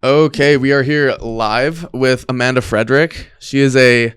Okay, we are here live with Amanda Frederick. She is a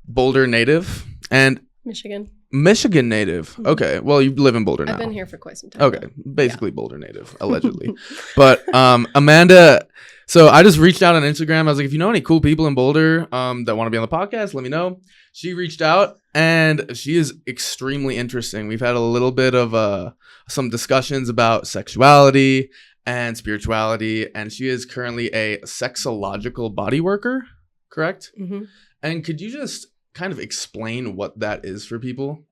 Boulder native and Michigan native. Mm-hmm. Okay, well, you live in Boulder now. I've been here for quite some time. Okay, basically Boulder native, allegedly. But Amanda, so I just reached out on Instagram. I was like, if you know any cool people in Boulder that want to be on the podcast, let me know. She reached out, and she is extremely interesting. We've had a little bit of some discussions about sexuality and spirituality, and she is currently a sexological body worker, correct? Mm-hmm. And could you just kind of explain what that is for people?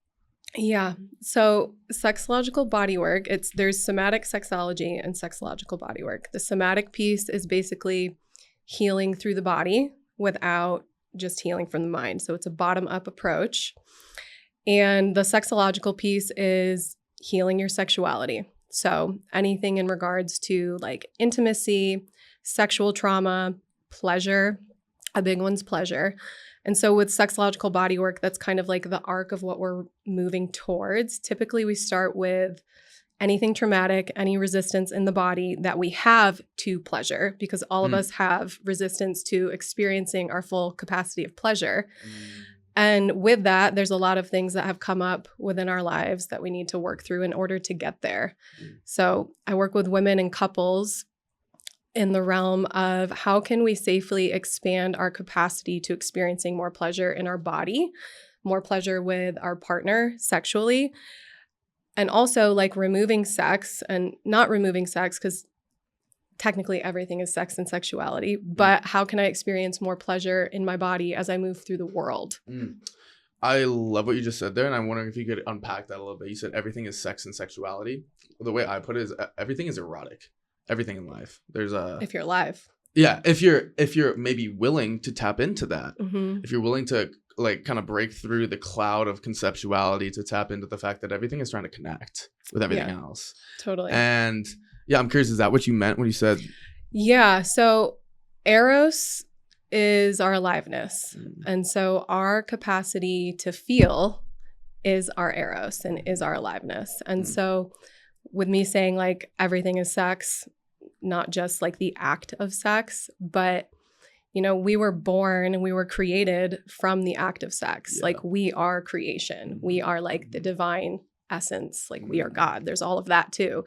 Yeah. So sexological bodywork, there's somatic sexology and sexological bodywork. The somatic piece is basically healing through the body without just healing from the mind. So it's a bottom-up approach. And the sexological piece is healing your sexuality. So anything in regards to like intimacy, sexual trauma, pleasure, a big one's pleasure. And so with sexological bodywork, that's kind of like the arc of what we're moving towards. Typically, we start with anything traumatic, any resistance in the body that we have to pleasure, because all of us have resistance to experiencing our full capacity of pleasure. And with that, there's a lot of things that have come up within our lives that we need to work through in order to get there. So I work with women and couples in the realm of how can we safely expand our capacity to experiencing more pleasure in our body, more pleasure with our partner sexually, and also like removing sex and not removing sex because technically everything is sex and sexuality, but how can I experience more pleasure in my body as I move through the world? I love what you just said there, and I'm wondering if you could unpack that a little bit. You said everything is sex and sexuality. The way I put it is everything is erotic. Everything in life. There's if you're alive. Yeah, if you're maybe willing to tap into that. Mm-hmm. If you're willing to like kind of break through the cloud of conceptuality to tap into the fact that everything is trying to connect with everything else. Totally. And yeah, I'm curious, is that what you meant when you said? Yeah, so Eros is our aliveness. And so our capacity to feel is our Eros and is our aliveness. And so with me saying like everything is sex, not just like the act of sex, but you know, we were born and we were created from the act of sex. Yeah. Like we are creation. We are like the divine essence. Like we are God. There's all of that too.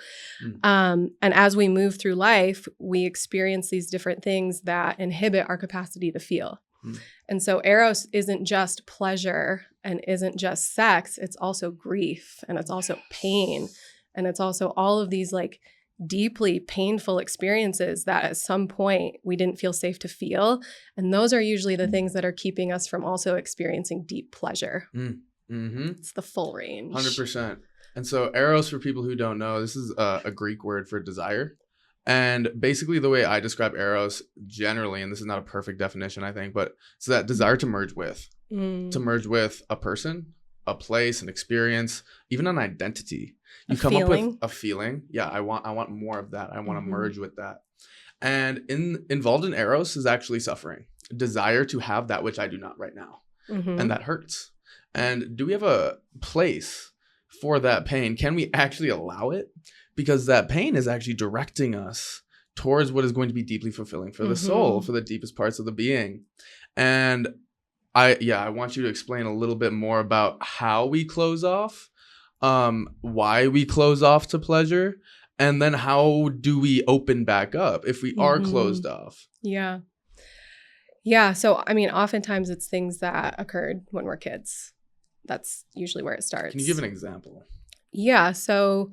And as we move through life, we experience these different things that inhibit our capacity to feel. And so Eros isn't just pleasure and isn't just sex. It's also grief and it's also pain. And it's also all of these like deeply painful experiences that at some point we didn't feel safe to feel. And those are usually the things that are keeping us from also experiencing deep pleasure. It's the full range. 100%. And so Eros, for people who don't know, this is a Greek word for desire. And basically the way I describe Eros generally, and this is not a perfect definition, I think, but it's that desire to merge with a person, a place, an experience, even an identity. You come up with a feeling. Yeah, I want more of that. I want to merge with that. And involved in Eros is actually suffering. Desire to have that which I do not right now. And that hurts. And do we have a place for that pain? Can we actually allow it? Because that pain is actually directing us towards what is going to be deeply fulfilling for the soul, for the deepest parts of the being. And I want you to explain a little bit more about how we close off, why we close off to pleasure, and then how do we open back up if we are closed off? Yeah. Yeah. So, I mean, oftentimes it's things that occurred when we're kids. That's usually where it starts. Can you give an example? Yeah. So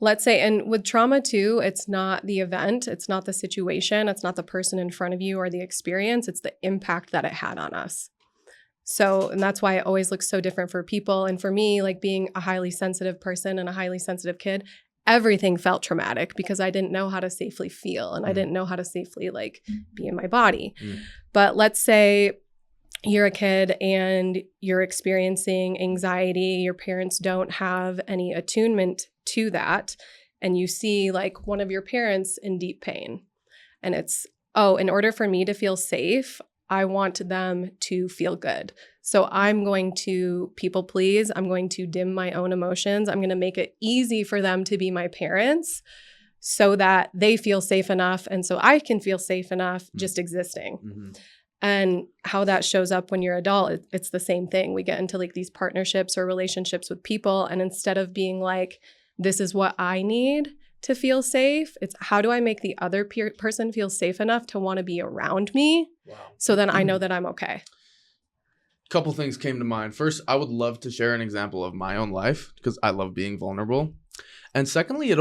let's say, and with trauma too, it's not the event, it's not the situation, it's not the person in front of you or the experience, it's the impact that it had on us. So, and that's why it always looks so different for people. And for me, like being a highly sensitive person and a highly sensitive kid, everything felt traumatic because I didn't know how to safely feel and I didn't know how to safely like be in my body. But let's say you're a kid and you're experiencing anxiety, your parents don't have any attunement to that, and you see like one of your parents in deep pain. And it's, oh, in order for me to feel safe, I want them to feel good. So I'm going to people please. I'm going to dim my own emotions. I'm going to make it easy for them to be my parents so that they feel safe enough and so I can feel safe enough just existing. Mm-hmm. And how that shows up when you're adult, it's the same thing. We get into like these partnerships or relationships with people, and instead of being like, this is what I need to feel safe, it's how do I make the other person feel safe enough to want to be around me? Wow. So then I know that I'm okay. Couple things came to mind. First, I would love to share an example of my own life because I love being vulnerable. And secondly, it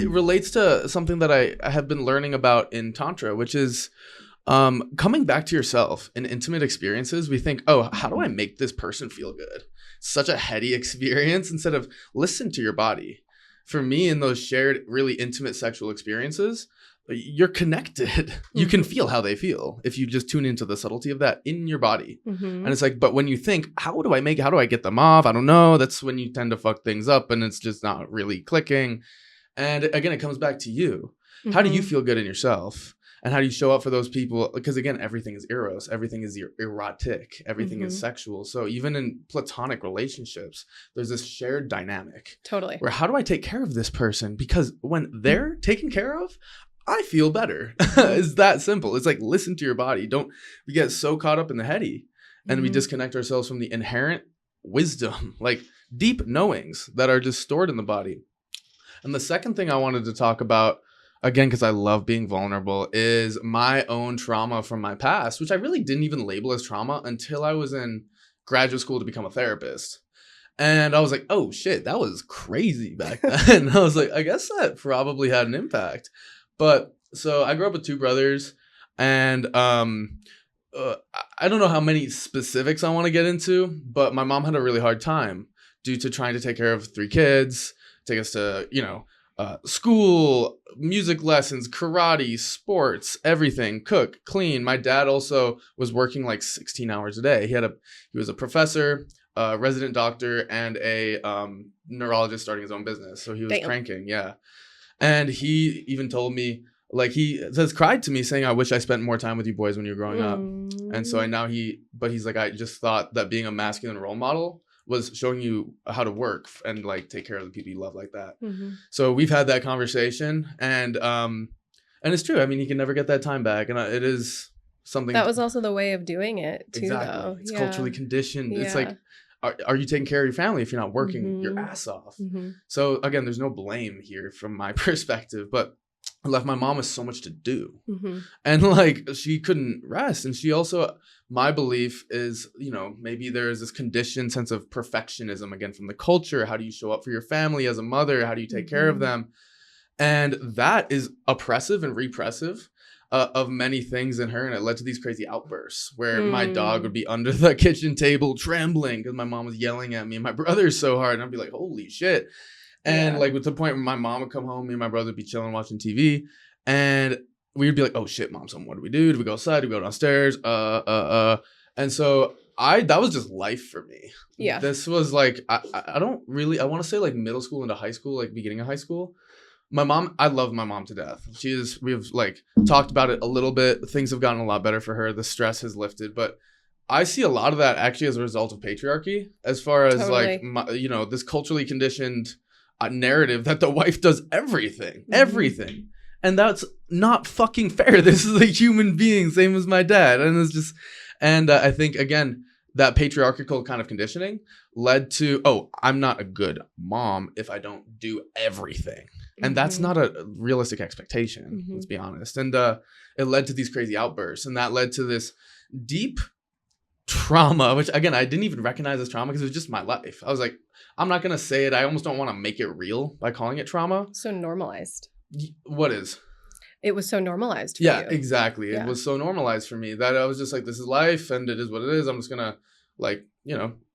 relates to something that I have been learning about in Tantra, which is coming back to yourself in intimate experiences. We think, oh, how do I make this person feel good? Such a heady experience instead of listen to your body. For me, in those shared, really intimate sexual experiences, you're connected. You can feel how they feel if you just tune into the subtlety of that in your body. And it's like, but when you think, how do I get them off? I don't know. That's when you tend to fuck things up and it's just not really clicking. And again, it comes back to you. How do you feel good in yourself? And how do you show up for those people? Because again, everything is eros. Everything is erotic. Everything is sexual. So even in platonic relationships, there's this shared dynamic. Totally. Where how do I take care of this person? Because when they're taken care of, I feel better. It's that simple. It's like, listen to your body. We get so caught up in the heady and we disconnect ourselves from the inherent wisdom, like deep knowings that are just stored in the body. And the second thing I wanted to talk about, again, because I love being vulnerable, is my own trauma from my past, which I really didn't even label as trauma until I was in graduate school to become a therapist. And I was like, oh shit, that was crazy back then. I was like, I guess that probably had an impact. But so I grew up with two brothers, and I don't know how many specifics I want to get into, but my mom had a really hard time due to trying to take care of three kids, take us to, school, music lessons, karate, sports, everything, cook, clean. My dad also was working like 16 hours a day. He was a professor, a resident doctor, and a neurologist starting his own business. So he was cranking, yeah. And he even told me, like, he has cried to me saying, I wish I spent more time with you boys when you were growing up. And so he's like, I just thought that being a masculine role model was showing you how to work and like take care of the people you love like that. So we've had that conversation, and it's true. I mean, he can never get that time back. And it is something that was also the way of doing it too, exactly. Though. It's culturally conditioned. It's like, are you taking care of your family if you're not working your ass off? So again, there's no blame here from my perspective, but I left my mom with so much to do. And like, she couldn't rest. And she also, my belief is, maybe there is this conditioned sense of perfectionism again from the culture. How do you show up for your family as a mother? How do you take care of them? And that is oppressive and repressive of many things in her, and it led to these crazy outbursts where my dog would be under the kitchen table trembling because my mom was yelling at me and my brother so hard, and I'd be like, holy shit. And like, with the point where my mom would come home, me and my brother would be chilling watching TV, and we would be like, oh shit, mom, so what do we do? Do we go outside? Do we go downstairs? And so that was just life for me. Yeah, this was like, I want to say like middle school into high school, like beginning of high school. My mom, I love my mom to death. We've like talked about it a little bit. Things have gotten a lot better for her. The stress has lifted, but I see a lot of that actually as a result of patriarchy, as far as like, this culturally conditioned narrative that the wife does everything. And that's not fucking fair. This is a human being, same as my dad. And it's just, I think, again, that patriarchal kind of conditioning led to, oh, I'm not a good mom if I don't do everything. And that's not a realistic expectation, let's be honest. And it led to these crazy outbursts. And that led to this deep trauma, which, again, I didn't even recognize as trauma because it was just my life. I was like, I'm not going to say it. I almost don't want to make it real by calling it trauma. So normalized. What is? It was so normalized for you. Exactly. It was so normalized for me that I was just like, this is life and it is what it is. I'm just going to like,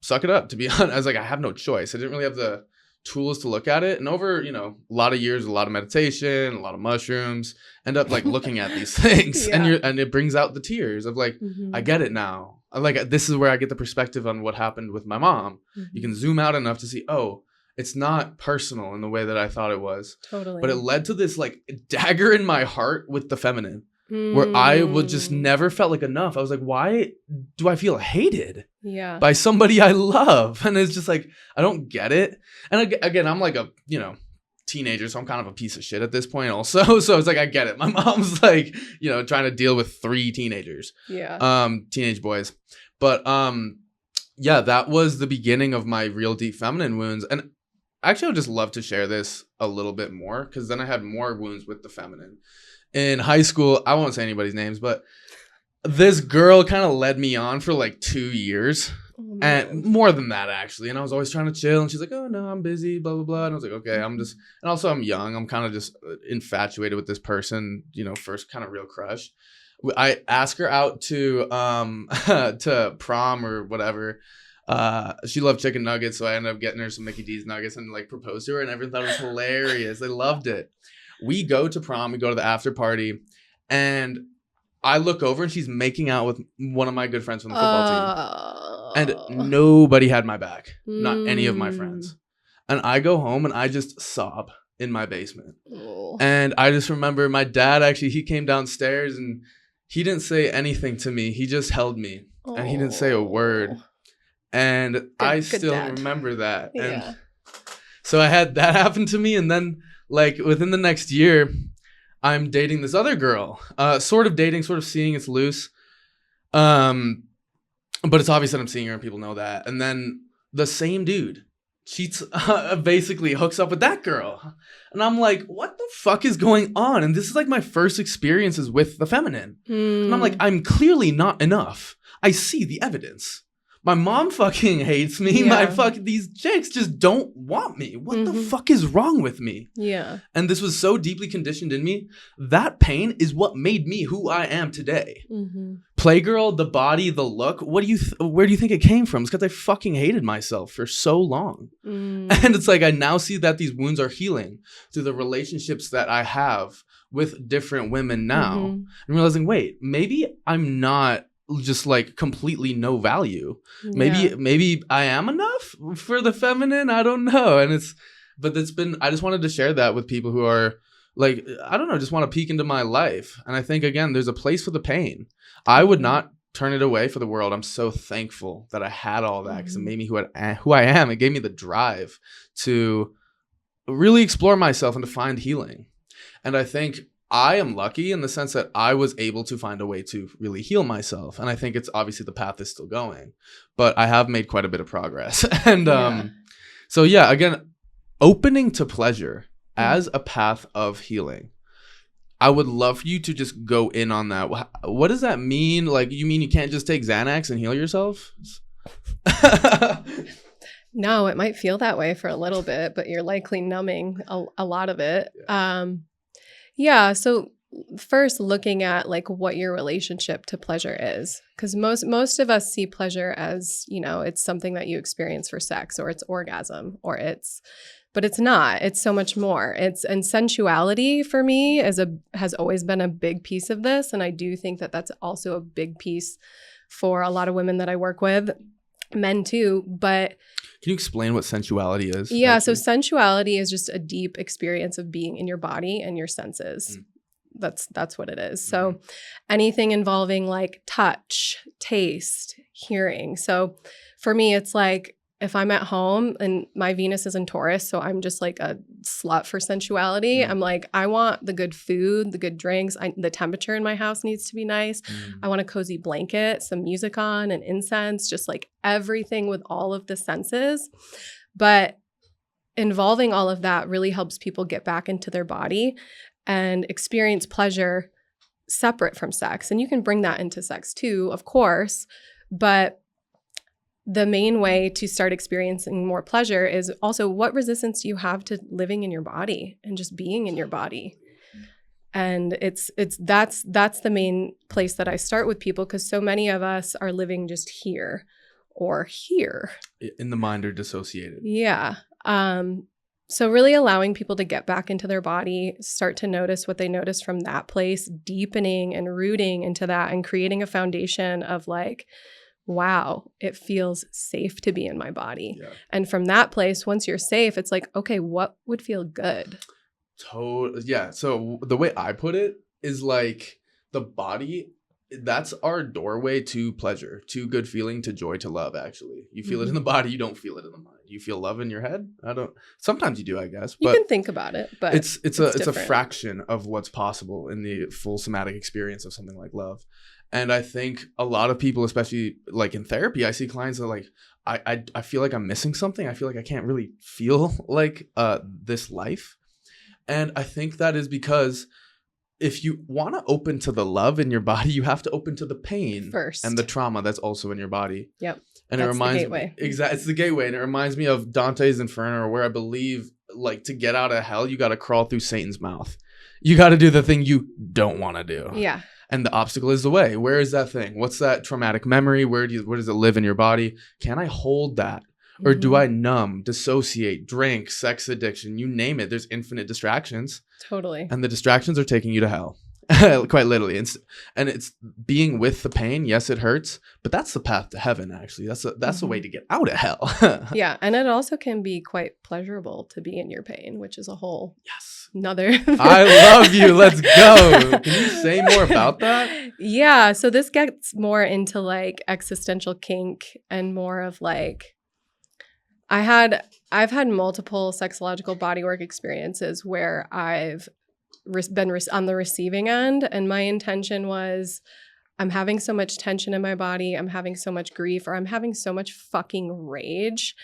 suck it up, to be honest. I was like, I have no choice. I didn't really have the tools to look at it. And over, a lot of years, a lot of meditation, a lot of mushrooms, end up like looking at these things and it brings out the tears of like, I get it now. Like, this is where I get the perspective on what happened with my mom. You can zoom out enough to see, oh, it's not personal in the way that I thought it was. Totally. But it led to this like dagger in my heart with the feminine, where I would just never felt like enough. I was like, why do I feel hated by somebody I love? And it's just like, I don't get it. And again, I'm like a, teenager, so I'm kind of a piece of shit at this point also. So it's like, I get it. My mom's like, trying to deal with 3 teenagers. Yeah. Teenage boys. But yeah, that was the beginning of my real deep feminine wounds. And actually, I would just love to share this a little bit more, because then I had more wounds with the feminine. In high school, I won't say anybody's names, but this girl kind of led me on for like 2 years. Oh, And more than that, actually. And I was always trying to chill. And she's like, oh, no, I'm busy, blah, blah, blah. And I was like, okay, and also I'm young. I'm kind of just infatuated with this person, first kind of real crush. I asked her out to to prom or whatever. She loved chicken nuggets, so I ended up getting her some Mickey D's nuggets and like proposed to her, and everyone thought it was hilarious. They loved it. We go to prom, we go to the after party, and I look over and she's making out with one of my good friends from the football team. And nobody had my back. Not any of my friends. And I go home and I just sob in my basement. Oh. And I just remember my dad, actually, he came downstairs and he didn't say anything to me. He just held me. And he didn't say a word. And I still remember that. Yeah. And so I had that happen to me. And then like within the next year, I'm dating this other girl. Sort of dating, sort of seeing, it's loose. But it's obvious that I'm seeing her and people know that. And then the same dude cheats, basically hooks up with that girl. And I'm like, what the fuck is going on? And this is like my first experiences with the feminine. And I'm like, I'm clearly not enough. I see the evidence. My mom fucking hates me. Yeah. These chicks just don't want me. What the fuck is wrong with me? Yeah. And this was so deeply conditioned in me. That pain is what made me who I am today. Playgirl, the body, the look. Where do you think it came from? It's because I fucking hated myself for so long. And it's like I now see that these wounds are healing through the relationships that I have with different women now. And realizing, wait, maybe I'm not just like completely no value. Maybe I am enough for the feminine. I don't know. And I just wanted to share that with people who are like, I don't know, just want to peek into my life. And I think, again, there's a place for the pain. I would not turn it away for the world. I'm so thankful that I had all that, because it made me who I am. It gave me the drive to really explore myself and to find healing. And I think I am lucky in the sense that I was able to find a way to really heal myself. And I think it's obviously the path is still going, but I have made quite a bit of progress. And so yeah, again, opening to pleasure as a path of healing. I would love for you to just go in on that. What does that mean? Like, you mean you can't just take Xanax and heal yourself? No, it might feel that way for a little bit, but you're likely numbing a lot of it. Yeah. So first, looking at like what your relationship to pleasure is, because most of us see pleasure as, it's something that you experience for sex, or it's orgasm, but it's not. It's so much more. And sensuality for me has always been a big piece of this, and I do think that that's also a big piece for a lot of women that I work with, men too. But can you explain what sensuality is? Yeah, actually? So sensuality is just a deep experience of being in your body and your senses. That's what it is. So anything involving like touch, taste, hearing. So for me, it's like if I'm at home and my Venus is in Taurus, so I'm just like a slut for sensuality. I'm like, I want the good food, the good drinks. The temperature in my house needs to be nice. I want a cozy blanket, some music on, and incense, just like everything with all of the senses. But involving all of that really helps people get back into their body and experience pleasure separate from sex. And you can bring that into sex too, of course, but the main way to start experiencing more pleasure is also, what resistance do you have to living in your body and just being in your body? And that's the main place that I start with people, because so many of us are living just here or here. In the mind or dissociated. Yeah. So really allowing people to get back into their body, start to notice what they notice from that place, deepening and rooting into that, and creating a foundation of like, wow, it feels safe to be in my body. Yeah. And from that place, once you're safe, it's like, okay, what would feel good? Yeah. So the way I put it is like the body that's our doorway to pleasure, to good feeling, to joy, to love. Actually, you feel it in the body, you don't feel it in the mind. You feel love in your head. I don't. Sometimes you do, I guess. You but can think about it, but it's a fraction of what's possible in the full somatic experience of something like love. And I think a lot of people, especially like in therapy, I see clients that are like, I feel like I'm missing something. I feel like I can't really feel like this life. And I think that is because if you want to open to the love in your body, you have to open to the pain first and the trauma that's also in your body. Yep. And that's it reminds the gateway. me, exactly, it's the gateway. And it reminds me of Dante's Inferno, where I believe like to get out of hell, you got to crawl through Satan's mouth. You got to do the thing you don't want to do. Yeah. And the obstacle is the way. Where is that thing? What's that traumatic memory? Where does it live in your body? Can I hold that? Or do I numb, dissociate, drink, sex addiction, you name it? There's infinite distractions. Totally. And the distractions are taking you to hell. Quite literally. And it's being with the pain. Yes, it hurts, but that's the path to heaven, actually. That's the way to get out of hell. Yeah. And it also can be quite pleasurable to be in your pain, which is a whole another I love you. Let's go. Can you say more about that? Yeah. So this gets more into like existential kink and more of like, I've had multiple sexological bodywork experiences where I've been on the receiving end, and my intention was, I'm having so much tension in my body, I'm having so much grief, or I'm having so much fucking rage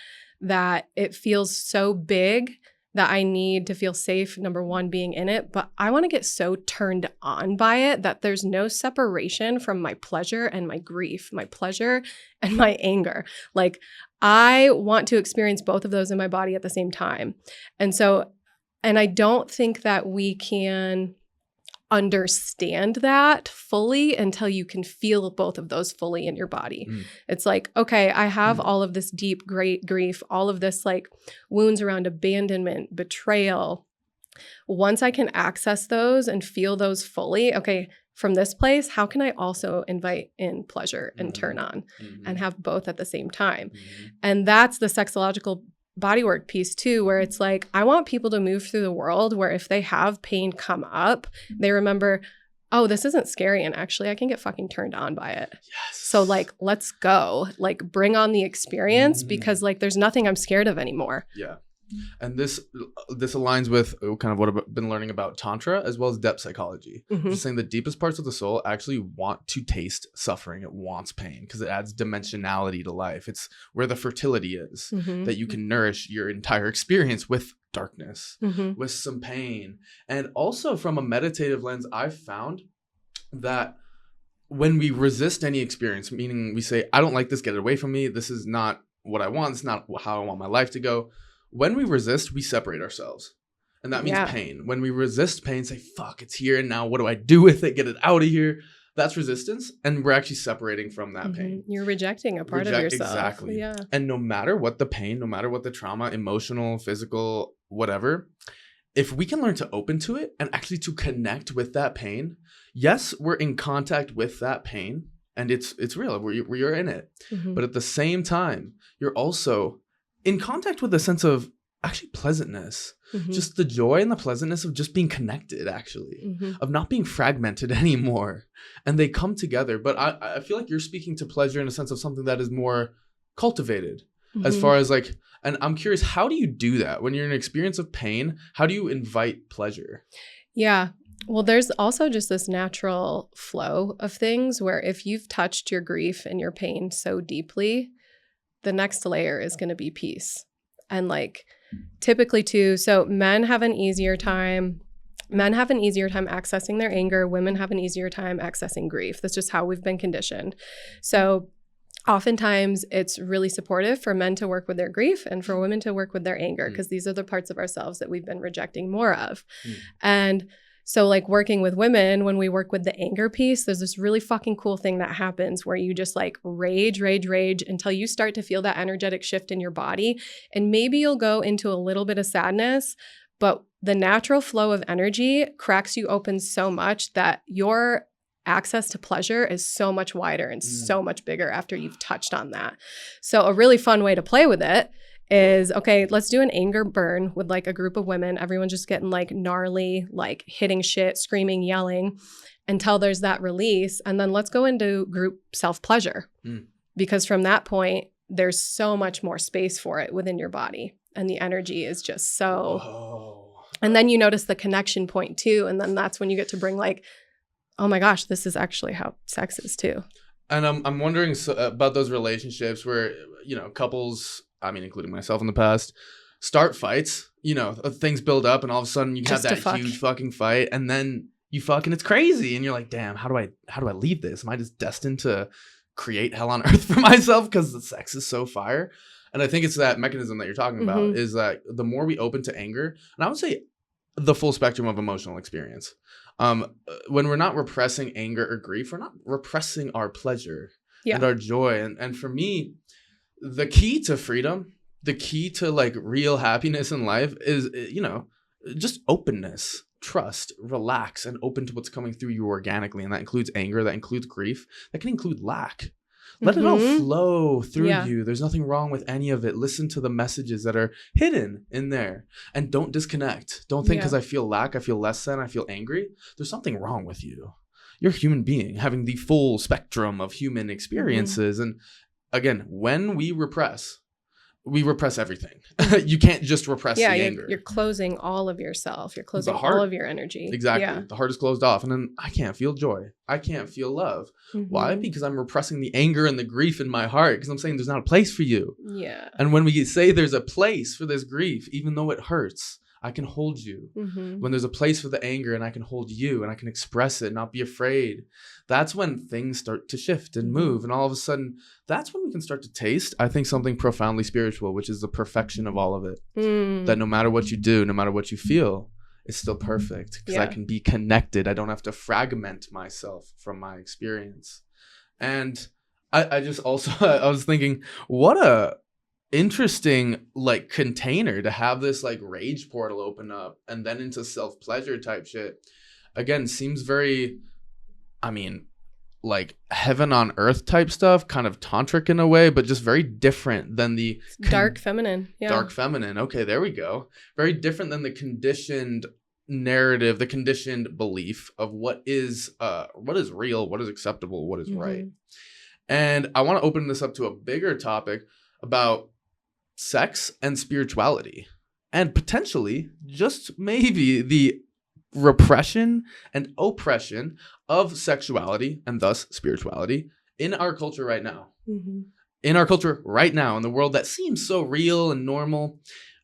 that it feels so big that I need to feel safe, number one, being in it, but I want to get so turned on by it that there's no separation from my pleasure and my grief, my pleasure and my anger. Like, I want to experience both of those in my body at the same time. And I don't think that we can understand that fully until you can feel both of those fully in your body. It's like, okay, I have all of this deep, great grief, all of this like wounds around abandonment, betrayal. Once I can access those and feel those fully, okay, from this place, how can I also invite in pleasure and turn on and have both at the same time? And that's the sexological bodywork piece too, where it's like, I want people to move through the world where if they have pain come up, they remember, oh, this isn't scary, and actually I can get fucking turned on by it. Yes. So like, let's go, like bring on the experience because like there's nothing I'm scared of anymore. Yeah. And this aligns with kind of what I've been learning about Tantra as well as depth psychology. Just saying the deepest parts of the soul actually want to taste suffering. It wants pain because it adds dimensionality to life. It's where the fertility is, that you can nourish your entire experience with darkness, with some pain. And also from a meditative lens, I've found that when we resist any experience, meaning we say, I don't like this, get it away from me, this is not what I want, it's not how I want my life to go. When we resist, we separate ourselves. And that means pain. When we resist pain, say, fuck, it's here. And now what do I do with it? Get it out of here. That's resistance. And we're actually separating from that pain. You're rejecting a part of yourself. Exactly. Yeah. And no matter what the pain, no matter what the trauma, emotional, physical, whatever, if we can learn to open to it and actually to connect with that pain, yes, we're in contact with that pain. And it's real. We're in it. But at the same time, you're also in contact with a sense of actually pleasantness, just the joy and the pleasantness of just being connected, actually, of not being fragmented anymore. And they come together. But I feel like you're speaking to pleasure in a sense of something that is more cultivated as far as like, and I'm curious, how do you do that when you're in an experience of pain? How do you invite pleasure? Yeah. Well, there's also just this natural flow of things where if you've touched your grief and your pain so deeply, the next layer is going to be peace. And like typically too, so men have an easier time accessing their anger. Women have an easier time accessing grief. That's just how we've been conditioned. So oftentimes it's really supportive for men to work with their grief and for women to work with their anger because these are the parts of ourselves that we've been rejecting more of. And so like working with women, when we work with the anger piece, there's this really fucking cool thing that happens where you just like rage until you start to feel that energetic shift in your body. And maybe you'll go into a little bit of sadness, but the natural flow of energy cracks you open so much that your access to pleasure is so much wider and so much bigger after you've touched on that. So a really fun way to play with it is, okay, let's do an anger burn with like a group of women. Everyone's just getting like gnarly, like hitting shit, screaming, yelling until there's that release. And then let's go into group self-pleasure. Because from that point, there's so much more space for it within your body. And the energy is just so. Whoa. And then you notice the connection point too. And then that's when you get to bring like, oh my gosh, this is actually how sex is too. And I'm wondering about those relationships where, couples, I mean, including myself in the past, start fights, things build up and all of a sudden you have that huge fucking fight and then you fuck and it's crazy. And you're like, damn, how do I leave this? Am I just destined to create hell on earth for myself because the sex is so fire? And I think it's that mechanism that you're talking about is that the more we open to anger, and I would say the full spectrum of emotional experience, when we're not repressing anger or grief, we're not repressing our pleasure and our joy. And for me, the key to freedom, the key to like real happiness in life is, just openness, trust, relax, and open to what's coming through you organically. And that includes anger, that includes grief, that can include lack. Let it all flow through you. There's nothing wrong with any of it. Listen to the messages that are hidden in there and don't disconnect. Don't think because I feel lack, I feel less than, I feel angry. There's something wrong with you. You're a human being having the full spectrum of human experiences. And again, when we repress everything. You can't just repress the anger. You're closing all of yourself. You're closing all of your energy. Exactly. Yeah. The heart is closed off. And then I can't feel joy. I can't feel love. Why? Because I'm repressing the anger and the grief in my heart. Because I'm saying there's not a place for you. Yeah. And when we say there's a place for this grief, even though it hurts, I can hold you. When there's a place for the anger and I can hold you and I can express it, not be afraid, that's when things start to shift and move. And all of a sudden, that's when we can start to taste, I think, something profoundly spiritual, which is the perfection of all of it. That no matter what you do, no matter what you feel, it's still perfect because I can be connected. I don't have to fragment myself from my experience. And I just also, I was thinking, what a interesting like container to have this like rage portal open up and then into self-pleasure type shit. Again, seems very, I mean, like heaven on earth type stuff, kind of tantric in a way, but just very different than the dark feminine. Yeah. Dark feminine. Okay, there we go. Very different than the conditioned narrative, the conditioned belief of what is real, what is acceptable, what is right. And I want to open this up to a bigger topic about sex and spirituality, and potentially just maybe the repression and oppression of sexuality and thus spirituality in our culture right now. In our culture right now, in the world that seems so real and normal,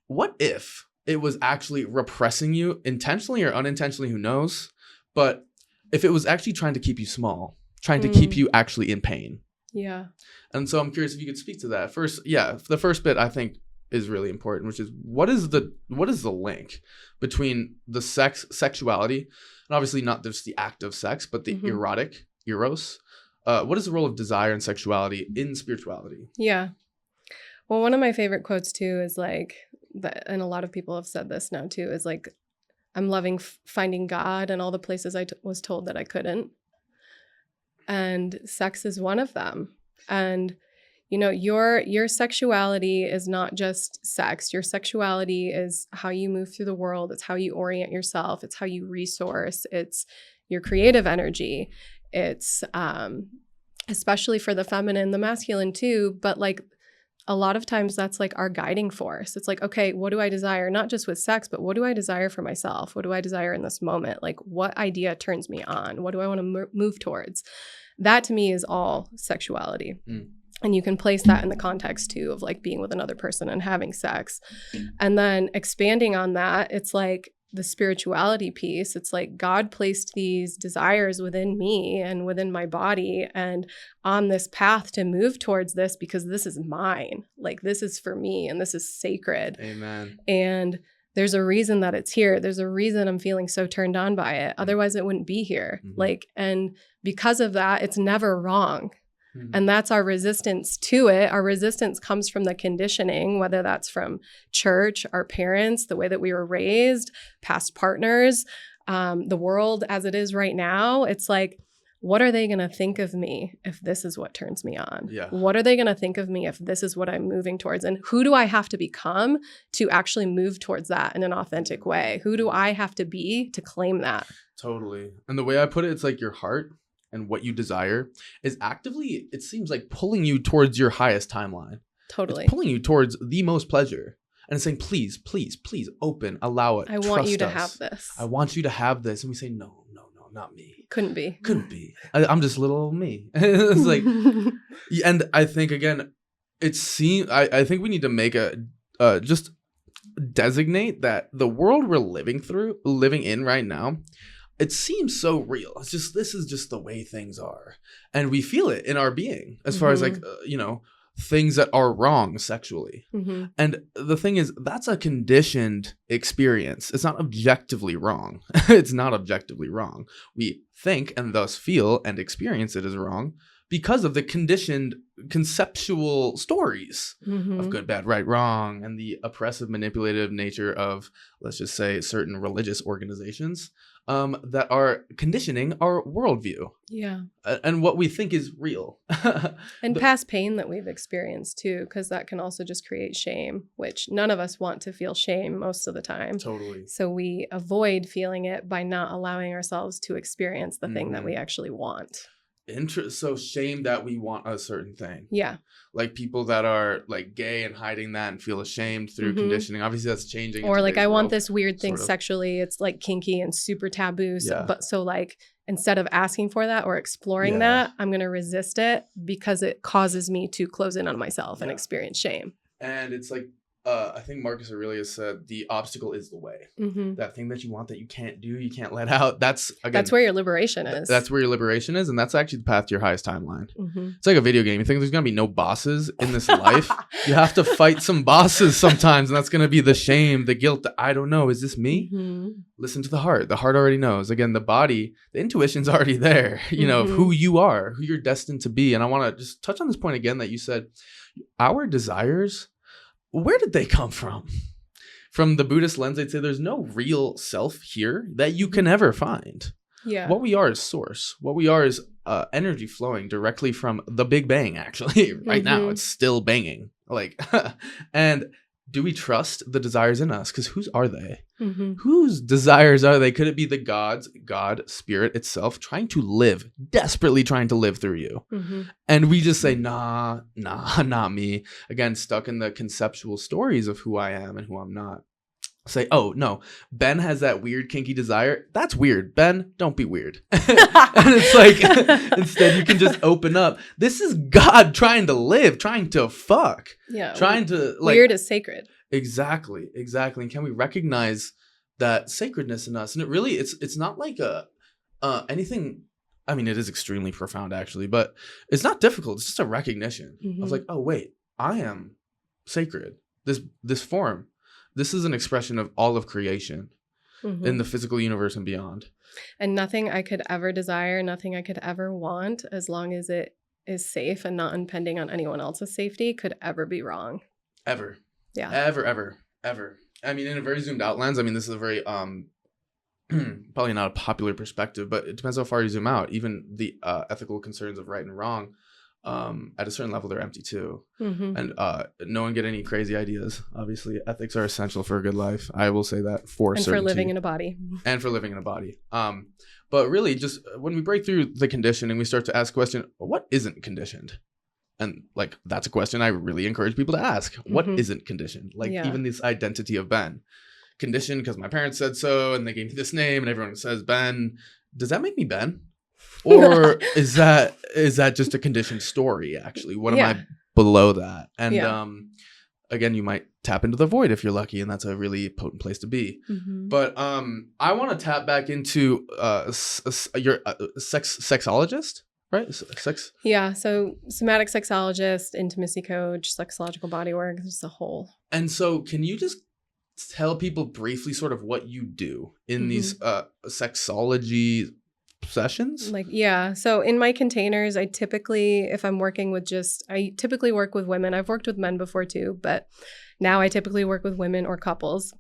what if it was actually repressing you intentionally or unintentionally, who knows? But if it was actually trying to keep you small, trying to keep you actually in pain. Yeah. And so I'm curious if you could speak to that. First, the first bit I think is really important, which is what is the link between the sexuality, and obviously not just the act of sex, but the erotic, eros. What is the role of desire and sexuality in spirituality? Yeah. Well, one of my favorite quotes too is like, and a lot of people have said this now too, is like, I'm loving finding God in all the places I was told that I couldn't. And sex is one of them. And, your sexuality is not just sex. Your sexuality is how you move through the world. It's how you orient yourself. It's how you resource. It's your creative energy. It's, especially for the feminine, the masculine too. But like a lot of times that's like our guiding force. It's like, okay, what do I desire? Not just with sex, but what do I desire for myself? What do I desire in this moment? Like what idea turns me on? What do I want to move towards? That to me is all sexuality. And you can place that in the context too of like being with another person and having sex. And then expanding on that, it's like the spirituality piece. It's like God placed these desires within me and within my body and on this path to move towards this because this is mine. Like this is for me and this is sacred. Amen. And there's a reason that it's here. There's a reason I'm feeling so turned on by it. Otherwise it wouldn't be here. Like, and because of that, it's never wrong. And that's our resistance to it. Our resistance comes from the conditioning, whether that's from church, our parents, the way that we were raised, past partners, the world as it is right now. It's like what are they going to think of me if this is what turns me on? Yeah. What are they going to think of me if this is what I'm moving towards? And who do I have to become to actually move towards that in an authentic way? Who do I have to be to claim that? Totally. And the way I put it, it's like your heart and what you desire is actively, it seems like pulling you towards your highest timeline. Totally. It's pulling you towards the most pleasure. And it's saying, please, please, please open, allow it. I want you to trust us. have this. I want you to have this. And we say, no, no, no, not me. Couldn't be. Couldn't be. I'm just little old me. It's like, and I think, again, I think we need to make just designate that the world we're living in right now, it seems so real. It's just, this is just the way things are. And we feel it in our being as far as like, things that are wrong sexually. Mm-hmm. And the thing is, that's a conditioned experience. It's not objectively wrong. It's not objectively wrong. We think and thus feel and experience it as wrong because of the conditioned conceptual stories of good, bad, right, wrong, and the oppressive, manipulative nature of, let's just say, certain religious organizations that are conditioning our worldview. Yeah. And what we think is real. And past pain that we've experienced too, because that can also just create shame, which none of us want to feel shame most of the time. Totally. So we avoid feeling it by not allowing ourselves to experience the thing that we actually want. So shame that we want a certain thing. Yeah. Like people that are like gay and hiding that and feel ashamed through conditioning. Obviously that's changing. Or like, I want world, this weird thing sort of. Sexually. It's like kinky and super taboo. Yeah. But so like, instead of asking for that or exploring that, I'm going to resist it because it causes me to close in on myself and experience shame. And it's like, I think Marcus Aurelius said the obstacle is the way. Mm-hmm. That thing that you want that you can't do, you can't let out. That's where your liberation is. That's where your liberation is. And that's actually the path to your highest timeline. Mm-hmm. It's like a video game. You think there's going to be no bosses in this life? You have to fight some bosses sometimes. And that's going to be the shame, the guilt. I don't know. Is this me? Mm-hmm. Listen to the heart. The heart already knows. Again, the body, the intuition's already there, of who you are, who you're destined to be. And I want to just touch on this point again that you said, our desires, where did they come from? From the Buddhist lens, they'd say there's no real self here that you can ever find. Yeah. What we are is source. What we are is energy flowing directly from the Big Bang, actually. Right now, it's still banging. Like, and do we trust the desires in us? Because whose are they? Mm-hmm. Whose desires are they? Could it be the God, spirit itself, trying to live, desperately trying to live through you? Mm-hmm. And we just say, nah, not me. Again, stuck in the conceptual stories of who I am and who I'm not. Say, oh, no, Ben has that weird kinky desire. That's weird. Ben, don't be weird. And it's like, instead you can just open up. This is God trying to live, trying to fuck. Yeah. Trying to like. Weird is sacred. Exactly. And can we recognize that sacredness in us? And it really, it's not like anything. I mean, it is extremely profound actually, but it's not difficult. It's just a recognition of like, oh wait, I am sacred. This form. This is an expression of all of creation in the physical universe and beyond. And nothing I could ever desire, nothing I could ever want, as long as it is safe and not impending on anyone else's safety, could ever be wrong. Ever. Yeah. Ever. I mean, in a very zoomed out lens, I mean, this is a very, probably not a popular perspective, but it depends how far you zoom out. Even the ethical concerns of right and wrong, at a certain level, they're empty too. And no one get any crazy ideas. Obviously, ethics are essential for a good life. I will say that for certainty. And for living in a body. But really, just when we break through the conditioning, we start to ask the question, what isn't conditioned? And like, that's a question I really encourage people to ask. What isn't conditioned? Like even this identity of Ben. Conditioned because my parents said so, and they gave me this name, and everyone says Ben. Does that make me Ben? Or is that just a conditioned story, actually? What am I below that? And again, you might tap into the void if you're lucky, and that's a really potent place to be. But I want to tap back into your sexologist, right? Sex. Yeah, so somatic sexologist, intimacy coach, sexological bodywork, just a whole. And so can you just tell people briefly sort of what you do in these sexology sessions? Like, yeah. So in my containers, I typically, if I'm working with I typically work with women. I've worked with men before too, but now I typically work with women or couples.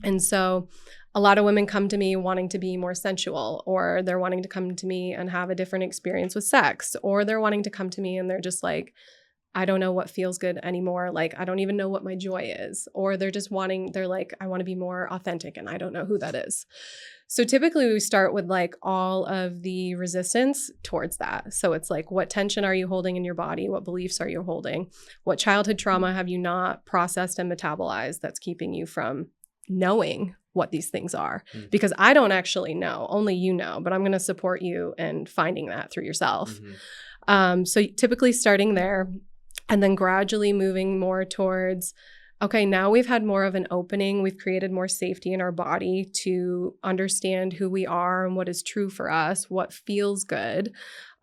And so a lot of women come to me wanting to be more sensual, or they're wanting to come to me and have a different experience with sex, or they're wanting to come to me and they're just like, I don't know what feels good anymore. Like, I don't even know what my joy is. Or they're like, I want to be more authentic and I don't know who that is. So typically we start with like all of the resistance towards that. So it's like, what tension are you holding in your body? What beliefs are you holding? What childhood trauma have you not processed and metabolized that's keeping you from knowing what these things are? Because I don't actually know, only you know, but I'm going to support you in finding that through yourself. So typically starting there, and then gradually moving more towards, okay, now we've had more of an opening. We've created more safety in our body to understand who we are and what is true for us, what feels good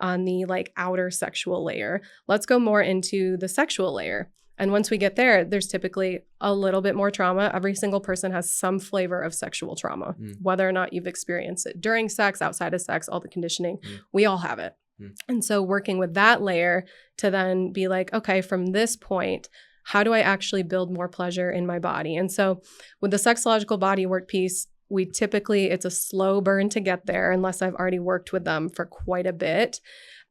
on the like outer sexual layer. Let's go more into the sexual layer. And once we get there, there's typically a little bit more trauma. Every single person has some flavor of sexual trauma, whether or not you've experienced it during sex, outside of sex, all the conditioning, we all have it. And so working with that layer to then be like, okay, from this point, how do I actually build more pleasure in my body? And so with the sexological bodywork piece, it's a slow burn to get there unless I've already worked with them for quite a bit.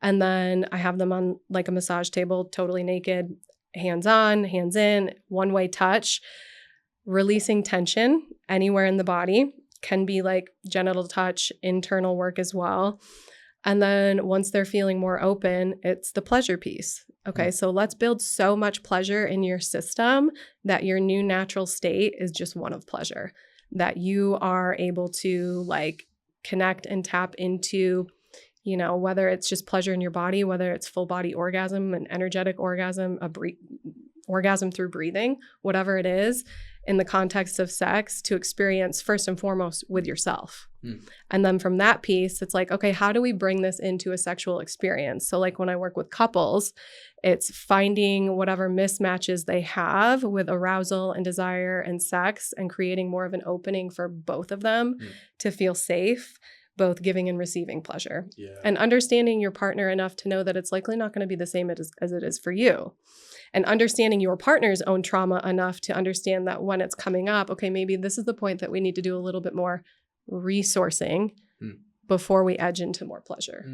And then I have them on like a massage table, totally naked, hands on, hands in, one-way touch, releasing tension anywhere in the body. Can be like genital touch, internal work as well. And then once they're feeling more open, it's the pleasure piece. Okay, so let's build so much pleasure in your system that your new natural state is just one of pleasure, that you are able to like connect and tap into, you know, whether it's just pleasure in your body, whether it's full body orgasm, an energetic orgasm, orgasm through breathing, whatever it is, in the context of sex, to experience first and foremost with yourself. And then from that piece, it's like, okay, how do we bring this into a sexual experience? So like when I work with couples, it's finding whatever mismatches they have with arousal and desire and sex and creating more of an opening for both of them to feel safe, both giving and receiving pleasure. And understanding your partner enough to know that it's likely not going to be the same as it is for you. And understanding your partner's own trauma enough to understand that when it's coming up, okay, maybe this is the point that we need to do a little bit more resourcing before we edge into more pleasure.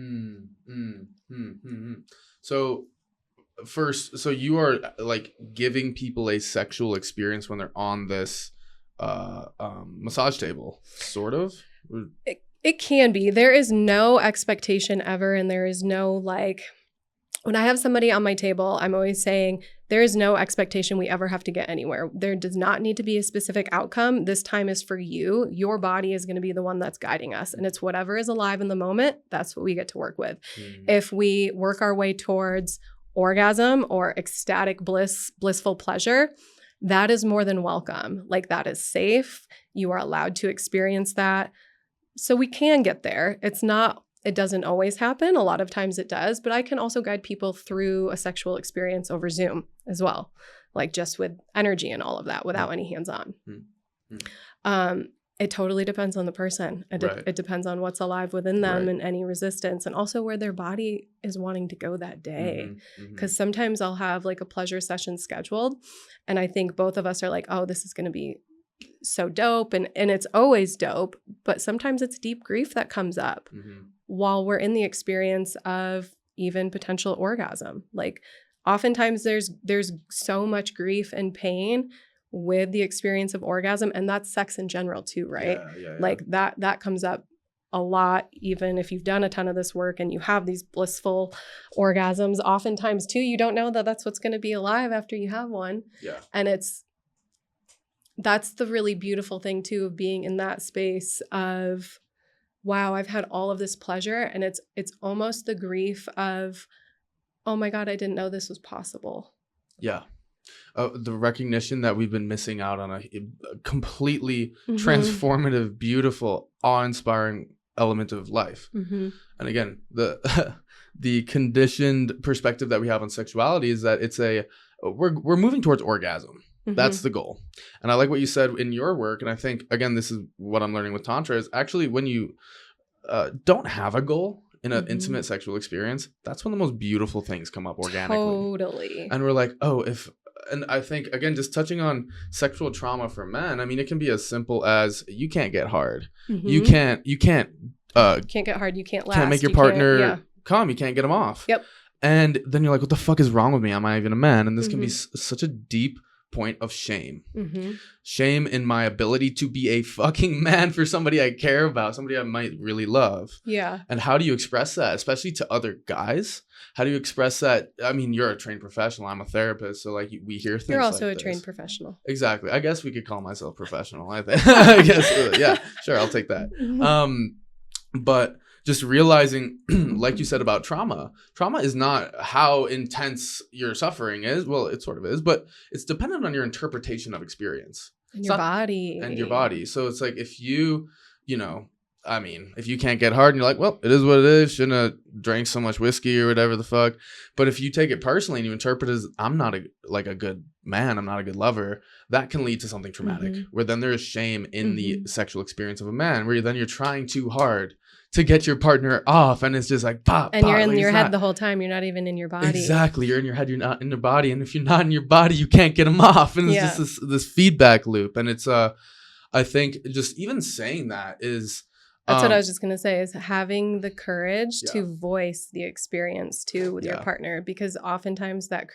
So first, so you are like giving people a sexual experience when they're on this massage table, sort of? It can be. There is no expectation ever, and there is no like, when I have somebody on my table, I'm always saying there is no expectation we ever have to get anywhere. There does not need to be a specific outcome. This time is for you. Your body is going to be the one that's guiding us. And it's whatever is alive in the moment. That's what we get to work with. If we work our way towards orgasm or ecstatic blissful pleasure, that is more than welcome. Like, that is safe. You are allowed to experience that. So we can get there. It doesn't always happen. A lot of times it does, but I can also guide people through a sexual experience over Zoom as well, like just with energy and all of that without any hands-on. It totally depends on the person. It depends on what's alive within them and any resistance, and also where their body is wanting to go that day. Because sometimes I'll have like a pleasure session scheduled, and I think both of us are like, oh, this is going to be so dope. And it's always dope, but sometimes it's deep grief that comes up while we're in the experience of even potential orgasm. Like, oftentimes there's so much grief and pain with the experience of orgasm, and that's sex in general too, right? Like that comes up a lot, even if you've done a ton of this work and you have these blissful orgasms. Oftentimes too, you don't know that that's what's going to be alive after you have one. And that's the really beautiful thing too of being in that space of, wow, I've had all of this pleasure, and it's almost the grief of, oh my God, I didn't know this was possible. The recognition that we've been missing out on a completely transformative, beautiful, awe-inspiring element of life. And again, the conditioned perspective that we have on sexuality is that we're moving towards orgasm. That's the goal. And I like what you said in your work. And I think, again, this is what I'm learning with Tantra, is actually when you don't have a goal in an Mhm. intimate sexual experience, that's when the most beautiful things come up organically. Totally. And we're like, oh, and I think, again, just touching on sexual trauma for men, I mean, it can be as simple as you can't get hard. You Mhm. can't Can't get hard. You can't last. can't make your you can't- partner yeah. come. You can't get them off. Yep. And then you're like, what the fuck is wrong with me? Am I even a man? And this can be Mhm. such a deep point of shame. Mm-hmm. Shame in my ability to be a fucking man for somebody I care about, somebody I might really love. Yeah. And how do you express that, especially to other guys? How do you express that? I mean, you're a trained professional. I'm a therapist. So like we hear things You're also like a this. trained professional. Exactly. I guess we could call myself professional. I think. I guess. Yeah, sure. I'll take that. But just realizing, like you said about trauma is not how intense your suffering is. Well, it sort of is, but it's dependent on your interpretation of experience. And your body. And your body. So it's like if you know, I mean, if you can't get hard and you're like, well, it is what it is. Shouldn't have drank so much whiskey or whatever the fuck. But if you take it personally and you interpret it as I'm not a good man, I'm not a good lover, that can lead to something traumatic where then there is shame in the sexual experience of a man where then you're trying too hard to get your partner off, and it's just like pop. And pop, you're in like your head the whole time. You're not even in your body. Exactly, you're in your head. You're not in your body, and if you're not in your body, you can't get them off, and it's just this feedback loop. And it's I think just even saying that is. That's what I was just gonna say is having the courage to voice the experience too with your partner, because oftentimes that's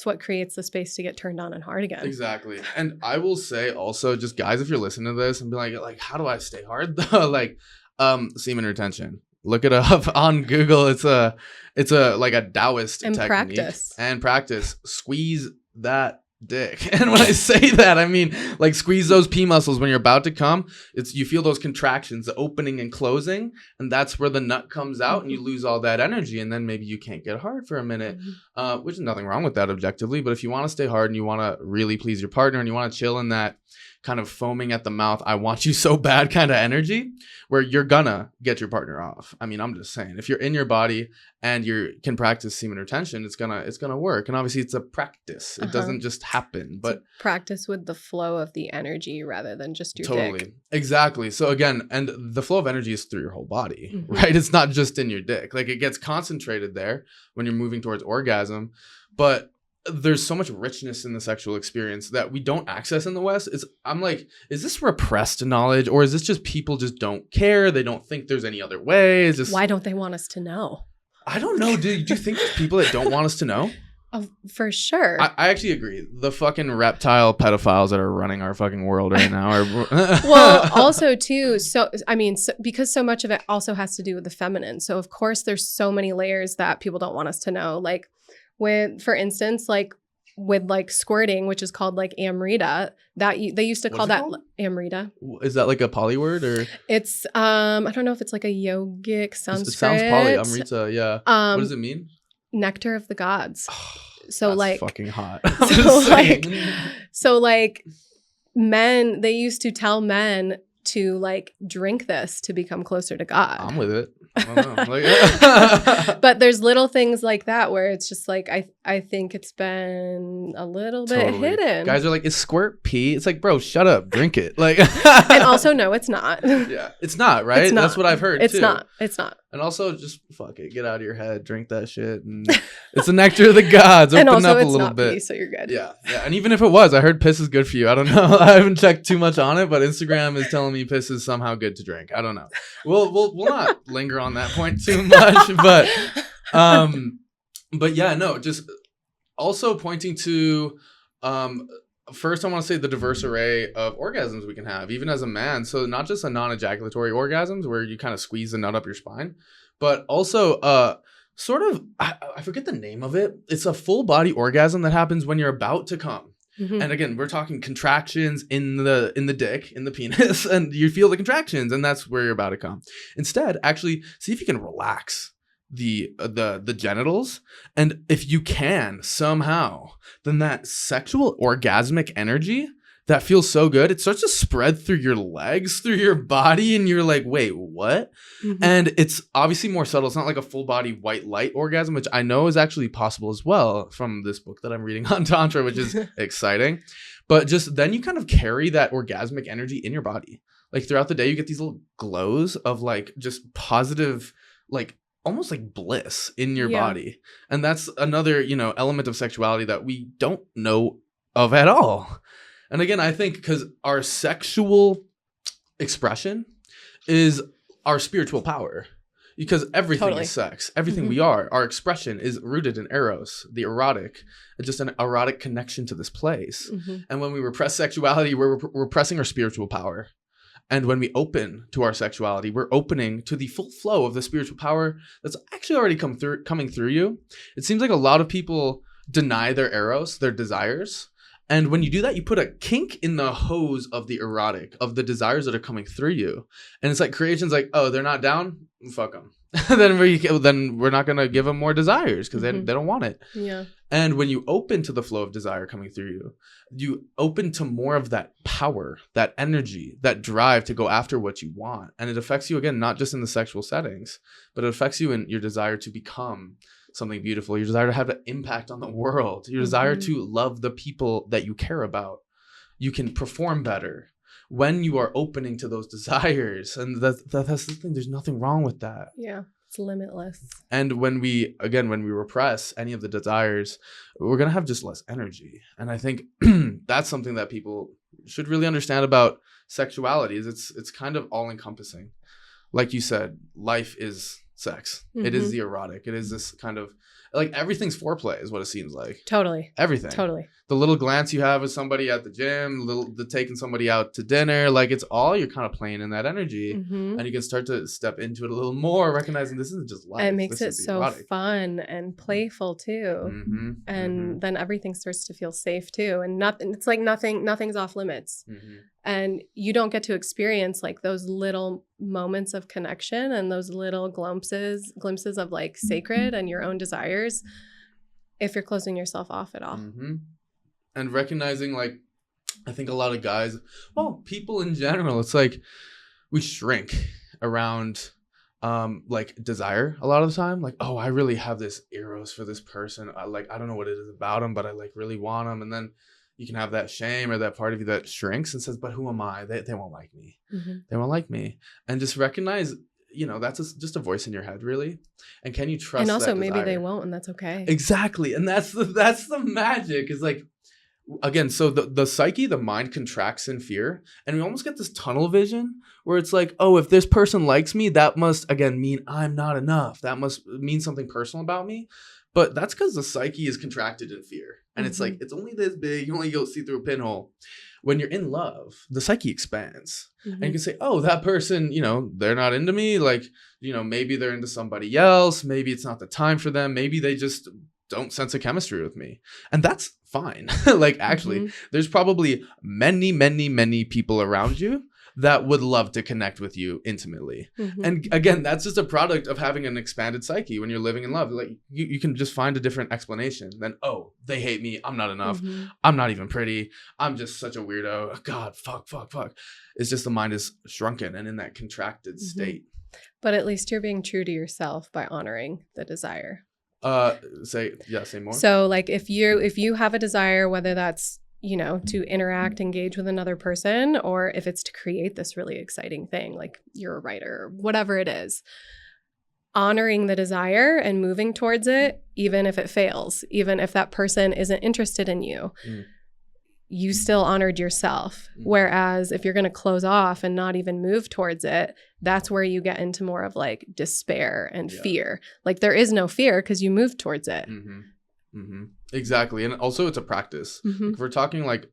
what creates the space to get turned on and hard again. Exactly. And I will say also, just guys, if you're listening to this and be like, how do I stay hard though? Like, semen retention. Look it up on Google. It's a like a Taoist technique. And practice. Squeeze that dick. And when I say that, I mean like squeeze those P muscles when you're about to come. You feel those contractions, the opening and closing, and that's where the nut comes out and you lose all that energy, and then maybe you can't get hard for a minute, which is nothing wrong with that objectively. But if you want to stay hard and you want to really please your partner and you want to chill in that kind of foaming at the mouth, I want you so bad kind of energy, where you're gonna get your partner off. I mean, I'm just saying, if you're in your body and you can practice semen retention, it's gonna work. And obviously it's a practice. It doesn't just happen, but practice with the flow of the energy rather than just your dick. Exactly. So again, and the flow of energy is through your whole body, right? It's not just in your dick. Like it gets concentrated there when you're moving towards orgasm, but there's so much richness in the sexual experience that we don't access in the West. I'm like, is this repressed knowledge, or is this just people just don't care? They don't think there's any other way. It's just, why don't they want us to know? I don't know. Do you think there's people that don't want us to know? For sure. I actually agree. The fucking reptile pedophiles that are running our fucking world right now are well, also too, because so much of it also has to do with the feminine. So of course there's so many layers that people don't want us to know. Like for instance, like with like squirting, which is called like amrita, that they used to call that amrita. Is that like a poly word, or it's I don't know if it's like a yogic Sanskrit. It sounds poly. Amrita, yeah. What does it mean? Nectar of the gods. So that's like fucking hot. So like men, they used to tell men to like drink this to become closer to God. I'm with it. I don't know. But there's little things like that where it's just like I think it's been a little bit hidden. Guys are like, is squirt pee? It's like, bro, shut up, drink it. Like, and also, no, it's not. Yeah, it's not, right? It's not. That's what I've heard. It's too. not. It's not. And also, just fuck it, get out of your head, drink that shit, and it's the nectar of the gods. Open and also, up it's a little not bit. Pee, so you're good. Yeah. And even if it was, I heard piss is good for you. I don't know. I haven't checked too much on it, but Instagram is telling me piss is somehow good to drink. I don't know. We'll not linger on that point too much, but yeah, no, just also pointing to first, I want to say the diverse array of orgasms we can have, even as a man. So not just a non-ejaculatory orgasms where you kind of squeeze the nut up your spine, but also sort of, I forget the name of it. It's a full body orgasm that happens when you're about to come. Mm-hmm. And again, we're talking contractions in the dick, in the penis, and you feel the contractions, and that's where you're about to come. Instead, actually see if you can relax the genitals, and if you can somehow, then that sexual orgasmic energy that feels so good, it starts to spread through your legs, through your body, and you're like, wait, what? Mm-hmm. And it's obviously more subtle. It's not like a full body white light orgasm, which I know is actually possible as well from this book that I'm reading on Tantra, which is exciting. But just then you kind of carry that orgasmic energy in your body. Like throughout the day, you get these little glows of like just positive, like almost like bliss in your body. And that's another, element of sexuality that we don't know of at all. And again, I think because our sexual expression is our spiritual power. Because everything is sex. Everything we are, our expression is rooted in eros, the erotic, just an erotic connection to this place. And when we repress sexuality, we're repressing our spiritual power. And when we open to our sexuality, we're opening to the full flow of the spiritual power that's actually already coming through you. It seems like a lot of people deny their eros, their desires. And when you do that, you put a kink in the hose of the erotic, of the desires that are coming through you. And it's like creation's like, oh, they're not down? Fuck them. then we're not going to give them more desires because they don't want it. Yeah. And when you open to the flow of desire coming through you, you open to more of that power, that energy, that drive to go after what you want. And it affects you, again, not just in the sexual settings, but it affects you in your desire to become something beautiful, your desire to have an impact on the world, your desire to love the people that you care about. You can perform better when you are opening to those desires. And that's the thing. There's nothing wrong with that. Yeah. It's limitless. And when we repress any of the desires, we're going to have just less energy. And I think that's something that people should really understand about sexuality is it's kind of all encompassing. Like you said, life is sex. It is the erotic. It is this kind of like everything's foreplay is what it seems like. Totally. Everything. Totally. The little glance you have with somebody at the gym, the taking somebody out to dinner, like it's all you're kind of playing in that energy. And you can start to step into it a little more, recognizing this isn't just life. It makes this it so erotic. Fun and playful too. And then everything starts to feel safe too. And it's like nothing's off limits. And you don't get to experience like those little moments of connection and those little glimpses of like sacred and your own desires if you're closing yourself off at all. And recognizing, like, I think a lot of guys, people in general, it's like we shrink around like desire a lot of the time. Like, oh, I really have this eros for this person. I don't know what it is about them, but I like really want them. And then you can have that shame or that part of you that shrinks and says, but who am I? They won't like me. They won't like me. And just recognize, that's just a voice in your head, really. And can you trust? And also maybe they won't, and that's okay. Exactly. And that's the magic is like, again, so the psyche, the mind contracts in fear, and we almost get this tunnel vision where it's like, oh, if this person likes me, that must, again, mean I'm not enough. That must mean something personal about me. But that's because the psyche is contracted in fear. And it's like, it's only this big. You only go see through a pinhole. When you're in love, the psyche expands. And you can say, oh, that person, they're not into me. Like, maybe they're into somebody else. Maybe it's not the time for them. Maybe they just don't sense a chemistry with me. And that's fine. Like, actually, there's probably many, many, many people around you that would love to connect with you intimately. And again, that's just a product of having an expanded psyche when you're living in love. Like you can just find a different explanation than, oh, they hate me. I'm not enough. I'm not even pretty. I'm just such a weirdo. God, fuck. It's just the mind is shrunken and in that contracted state. But at least you're being true to yourself by honoring the desire. Say more. So like if you have a desire, whether that's to interact, engage with another person, or if it's to create this really exciting thing, like you're a writer, whatever it is, honoring the desire and moving towards it, even if it fails, even if that person isn't interested in you, you still honored yourself. Whereas if you're going to close off and not even move towards it, that's where you get into more of like despair and fear. Like there is no fear because you moved towards it. Exactly. And also it's a practice. If we're talking like,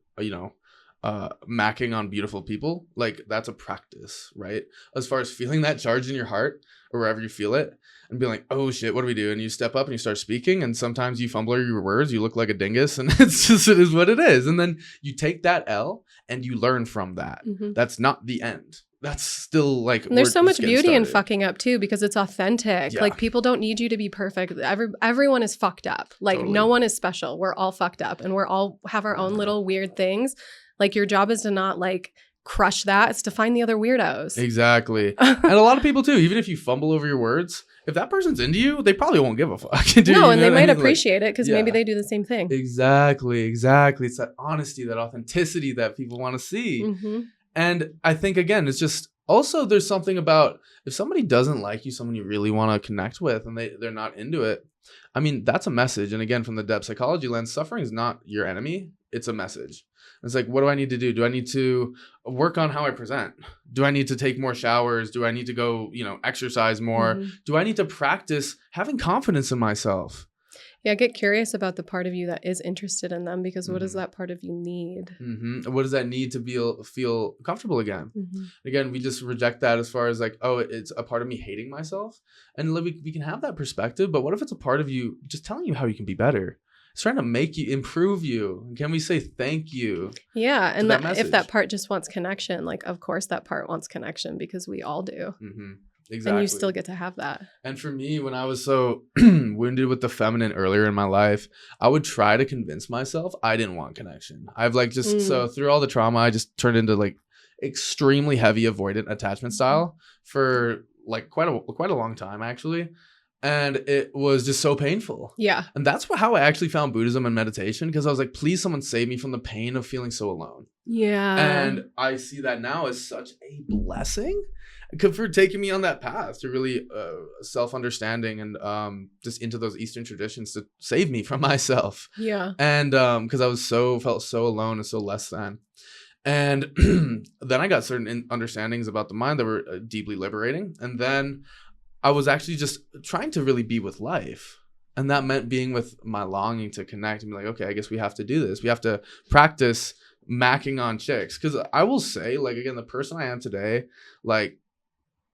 macking on beautiful people, like that's a practice, right? As far as feeling that charge in your heart or wherever you feel it and being like, oh shit, what do we do? And you step up and you start speaking, and sometimes you fumble your words, you look like a dingus, and it is what it is. And then you take that L and you learn from that. That's not the end. That's still like, and there's so much beauty in fucking up too, because it's authentic. Like people don't need you to be perfect. Everyone is fucked up. Like no one is special. We're all fucked up, and we're all have our own little weird things. Like your job is to not like crush that. It's to find the other weirdos. Exactly. And a lot of people too, even if you fumble over your words, if that person's into you, they probably won't give a fuck. No, and they might appreciate it because maybe they do the same thing. Exactly. It's that honesty, that authenticity that people want to see. And I think, again, it's just also there's something about if somebody doesn't like you, someone you really want to connect with, and they're not into it. I mean, that's a message. And again, from the depth psychology lens, suffering is not your enemy. It's a message. It's like, what do I need to do? Do I need to work on how I present? Do I need to take more showers? Do I need to go, exercise more? Do I need to practice having confidence in myself? Yeah, get curious about the part of you that is interested in them, because what does that part of you need? What does that need to feel comfortable again? Again, we just reject that as far as like, oh, it's a part of me hating myself. And we can have that perspective, but what if it's a part of you just telling you how you can be better? It's trying to make you improve you. Can we say thank you? Yeah, and if that part just wants connection, like, of course that part wants connection, because we all do. Exactly. And you still get to have that. And for me, when I was so wounded with the feminine earlier in my life, I would try to convince myself I didn't want connection. I've like just so through all the trauma, I just turned into like extremely heavy avoidant attachment style for like quite a long time, actually. And it was just so painful. Yeah. And that's how I actually found Buddhism and meditation, because I was like, please, someone save me from the pain of feeling so alone. Yeah. And I see that now as such a blessing for taking me on that path to really self-understanding and just into those Eastern traditions to save me from myself. Yeah. And because I felt so alone and so less than. And then I got certain understandings about the mind that were deeply liberating. And then I was actually just trying to really be with life. And that meant being with my longing to connect and be like, okay, I guess we have to do this. We have to practice macking on chicks. Because I will say, like, again, the person I am today, like,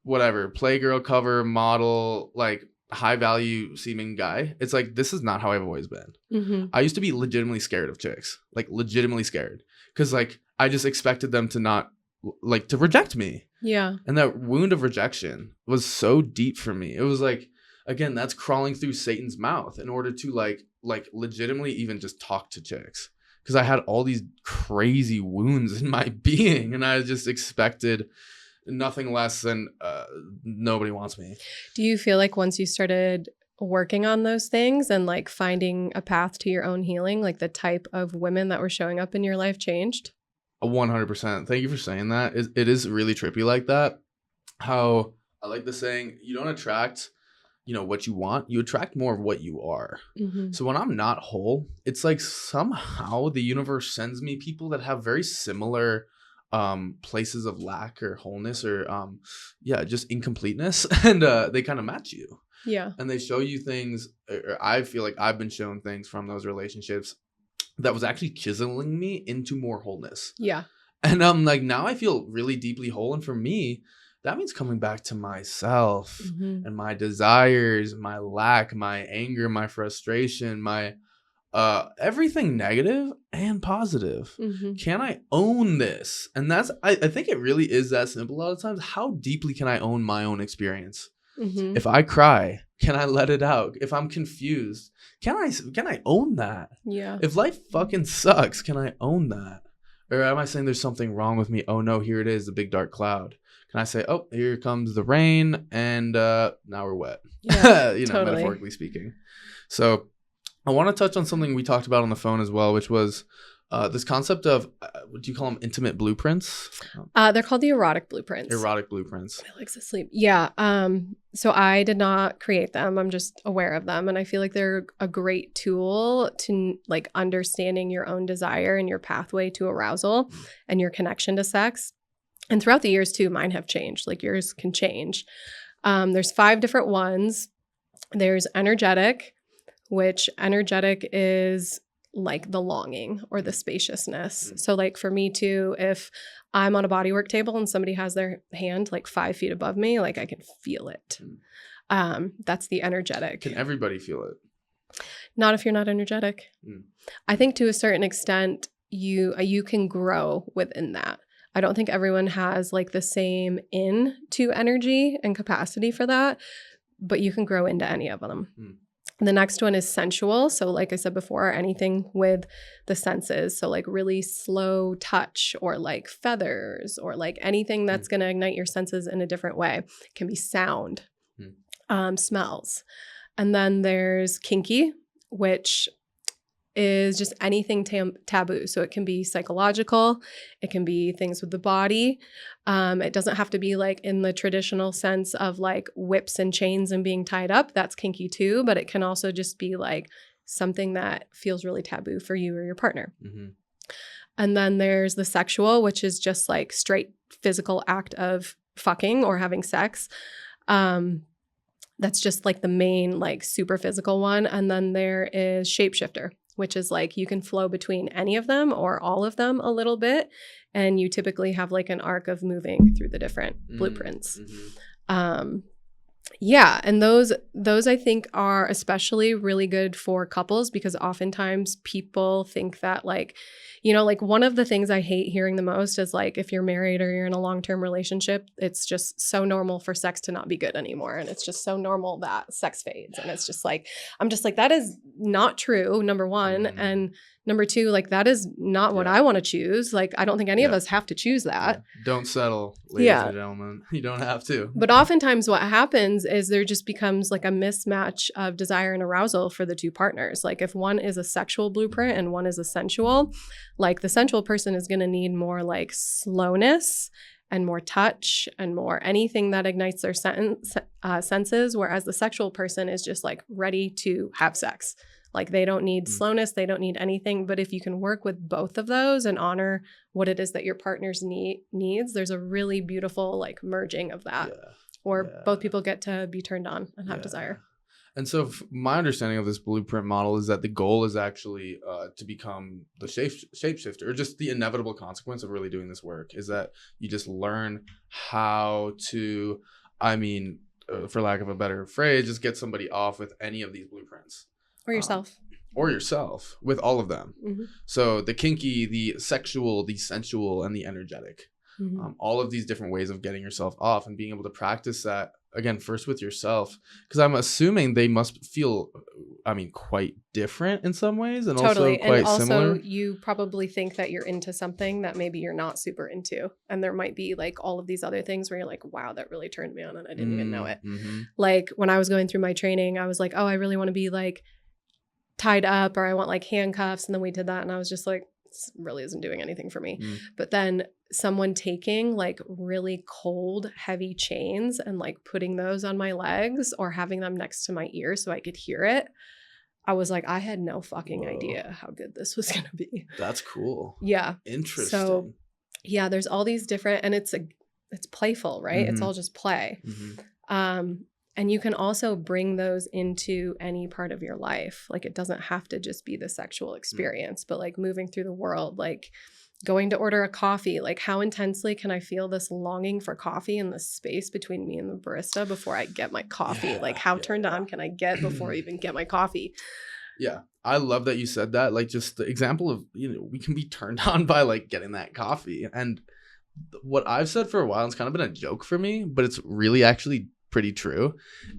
whatever, Playgirl cover model, like, high value seeming guy, it's like, this is not how I've always been. I used to be legitimately scared of chicks, like, legitimately scared. Because, like, I just expected them to not, like, to reject me. Yeah. And that wound of rejection was so deep for me. It was like, again, that's crawling through Satan's mouth in order to like legitimately even just talk to chicks. Because I had all these crazy wounds in my being, and I just expected nothing less than nobody wants me. Do you feel like once you started working on those things and like finding a path to your own healing, like the type of women that were showing up in your life changed? 100%. Thank you for saying that. It is really trippy like that. How I like the saying, you don't attract, what you want. You attract more of what you are. So when I'm not whole, it's like somehow the universe sends me people that have very similar places of lack or wholeness or just incompleteness, and they kind of match you. Yeah. And they show you things, or I feel like I've been shown things from those relationships that was actually chiseling me into more wholeness. Yeah. And like now I feel really deeply whole. And for me, that means coming back to myself and my desires, my lack, my anger, my frustration, my everything negative and positive. Can I own this? And that's I think it really is that simple a lot of times. How deeply can I own my own experience? If I cry, can I let it out? If I'm confused, can I own that? Yeah. If life fucking sucks, can I own that? Or am I saying there's something wrong with me? Oh no, here it is, the big dark cloud. Can I say, oh, here comes the rain, and now we're wet? Yeah, totally. Metaphorically speaking. So I want to touch on something we talked about on the phone as well, which was this concept of, what do you call them? Intimate blueprints? They're called the erotic blueprints. Erotic blueprints. Alexa sleep. Yeah. So I did not create them. I'm just aware of them. And I feel like they're a great tool to like understanding your own desire and your pathway to arousal and your connection to sex. And throughout the years too, mine have changed. Like yours can change. There's 5 different ones. There's energetic, which energetic is like the longing or the spaciousness. So like for me too, if I'm on a bodywork table and somebody has their hand like 5 feet above me, like I can feel it. That's the energetic. Can everybody feel it? Not if you're not energetic. I think to a certain extent, you can grow within that. I don't think everyone has like the same into energy and capacity for that, but you can grow into any of them. The next one is sensual. So like I said before, anything with the senses. So like really slow touch or like feathers or like anything that's going to ignite your senses in a different way. It can be sound, smells. And then there's kinky, which is just anything taboo. So it can be psychological, it can be things with the body. It doesn't have to be like in the traditional sense of like whips and chains and being tied up. That's kinky too, but it can also just be like something that feels really taboo for you or your partner. Mm-hmm. And then there's the sexual, which is just like straight physical act of fucking or having sex. That's just like the main like super physical one. And then there is shapeshifter, which is like you can flow between any of them or all of them a little bit. And you typically have like an arc of moving through the different blueprints. Mm-hmm. Yeah. And those I think are especially really good for couples because oftentimes people think that like, you know, like one of the things I hate hearing the most is like if you're married or you're in a long-term relationship, it's just so normal for sex to not be good anymore. And it's just so normal that sex fades. And it's just like, I'm just like, that is not true, number one. Mm. And number two, like that is not what I want to choose. Like, I don't think any of us have to choose that. Yeah. Don't settle, ladies and gentlemen. You don't have to. But oftentimes what happens is there just becomes like a mismatch of desire and arousal for the two partners. Like if one is a sexual blueprint and one is a sensual, like the sensual person is going to need more like slowness and more touch and more anything that ignites their senses, whereas the sexual person is just like ready to have sex. Like they don't need slowness, they don't need anything. But if you can work with both of those and honor what it is that your partner's needs, there's a really beautiful like merging of that. Both people get to be turned on and have desire. And so my understanding of this blueprint model is that the goal is actually to become the shapeshifter, or just the inevitable consequence of really doing this work is that you just learn how to, for lack of a better phrase, just get somebody off with any of these blueprints. Or yourself. Or yourself, with all of them. Mm-hmm. So the kinky, the sexual, the sensual, and the energetic. Mm-hmm. All of these different ways of getting yourself off and being able to practice that, again, first with yourself. Because I'm assuming they must feel, quite different in some ways and also quite similar. Also, you probably think that you're into something that maybe you're not super into. And there might be like all of these other things where you're like, wow, that really turned me on and I didn't even know it. Mm-hmm. Like when I was going through my training, I was like, oh, I really want to be like tied up or I want like handcuffs. And then we did that. And I was just like, this really isn't doing anything for me. But then someone taking like really cold, heavy chains and like putting those on my legs or having them next to my ear so I could hear it. I was like, I had no fucking idea how good this was going to be. That's cool. Yeah. Interesting. So yeah, there's all these different, and it's playful, right? Mm-hmm. It's all just play. Mm-hmm. And you can also bring those into any part of your life. Like it doesn't have to just be the sexual experience, but like moving through the world, like going to order a coffee, like how intensely can I feel this longing for coffee in the space between me and the barista before I get my coffee? Like how turned on can I get before I even get my coffee? Yeah. I love that you said that. Like just the example of, we can be turned on by like getting that coffee. And what I've said for a while, it's kind of been a joke for me, but it's really actually pretty true,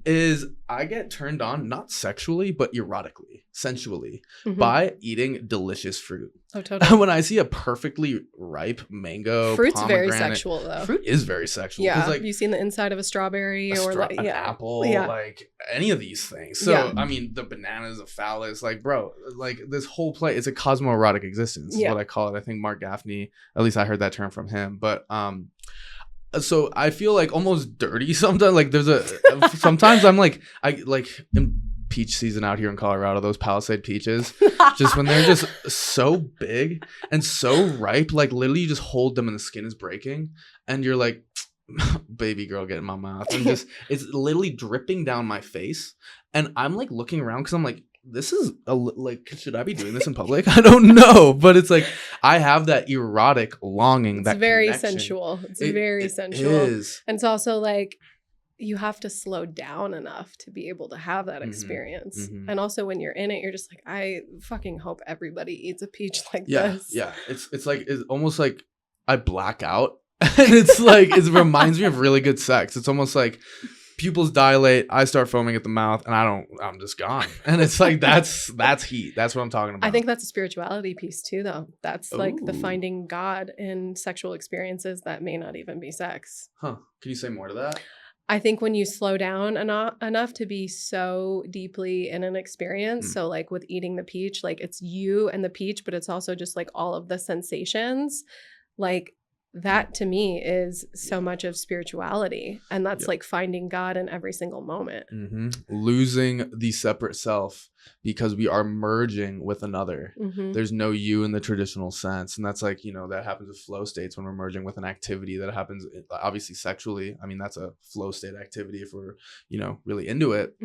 is I get turned on not sexually but erotically, sensually, by eating delicious fruit. Oh, totally. When I see a perfectly ripe mango, fruit's very sexual though. Fruit is very sexual. Yeah, like, you've seen the inside of a strawberry an apple, like any of these things. So the banana is a phallus. Like, bro, like this whole play, it's a cosmoerotic existence. Is what I call it. I think Mark Gaffney, at least I heard that term from him. But so I feel like almost dirty sometimes. Like sometimes I'm like, in peach season out here in Colorado, those Palisade peaches, just when they're just so big and so ripe, like literally you just hold them and the skin is breaking and you're like, baby girl, get in my mouth. And just, it's literally dripping down my face. And I'm like looking around because I'm like, this is should I be doing this in public? I don't know, but it's like I have that erotic longing. It's very sensual. It's very sensual. It is. And it's also like you have to slow down enough to be able to have that experience. Mm-hmm. And also when you're in it, you're just like, I fucking hope everybody eats a peach like this. Yeah. It's almost like I black out, and it's like it reminds me of really good sex. It's almost like pupils dilate, I start foaming at the mouth, and I'm just gone. And it's like, that's heat. That's what I'm talking about. I think that's a spirituality piece too, though. That's like the finding God in sexual experiences that may not even be sex. Huh. Can you say more to that? I think when you slow down enough to be so deeply in an experience, so like with eating the peach, like it's you and the peach, but it's also just like all of the sensations, like that to me is so much of spirituality. And that's like finding God in every single moment. Losing the separate self because we are merging with another. There's no you in the traditional sense. And that's like, that happens with flow states when we're merging with an activity that happens obviously sexually. I mean, that's a flow state activity if we're, really into it.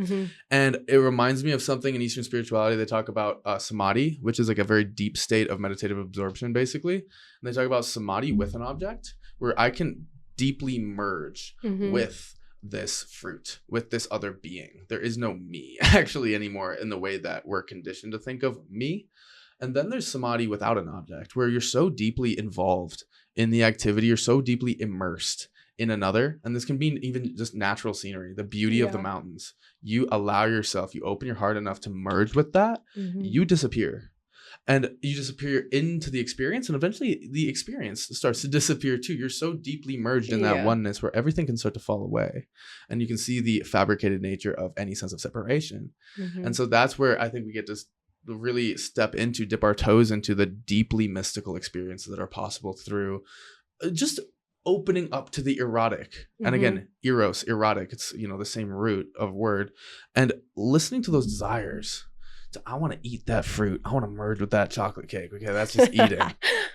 And it reminds me of something in Eastern spirituality. They talk about samadhi, which is like a very deep state of meditative absorption, basically. And they talk about samadhi with an object where I can deeply merge with this fruit, with this other being. There is no me actually anymore in the way that we're conditioned to think of me. And then there's samadhi without an object, where you're so deeply involved in the activity, you're so deeply immersed in another. And this can be even just natural scenery, the beauty of the mountains. You allow yourself, you open your heart enough to merge with that, you disappear. And you disappear into the experience, and eventually the experience starts to disappear too. You're so deeply merged in that oneness where everything can start to fall away. And you can see the fabricated nature of any sense of separation. And so that's where I think we get to really dip our toes into the deeply mystical experiences that are possible through just opening up to the erotic. And again, eros, erotic, it's, the same root of word. And listening to those desires. I want to eat that fruit. I want to merge with that chocolate cake. Okay, that's just eating.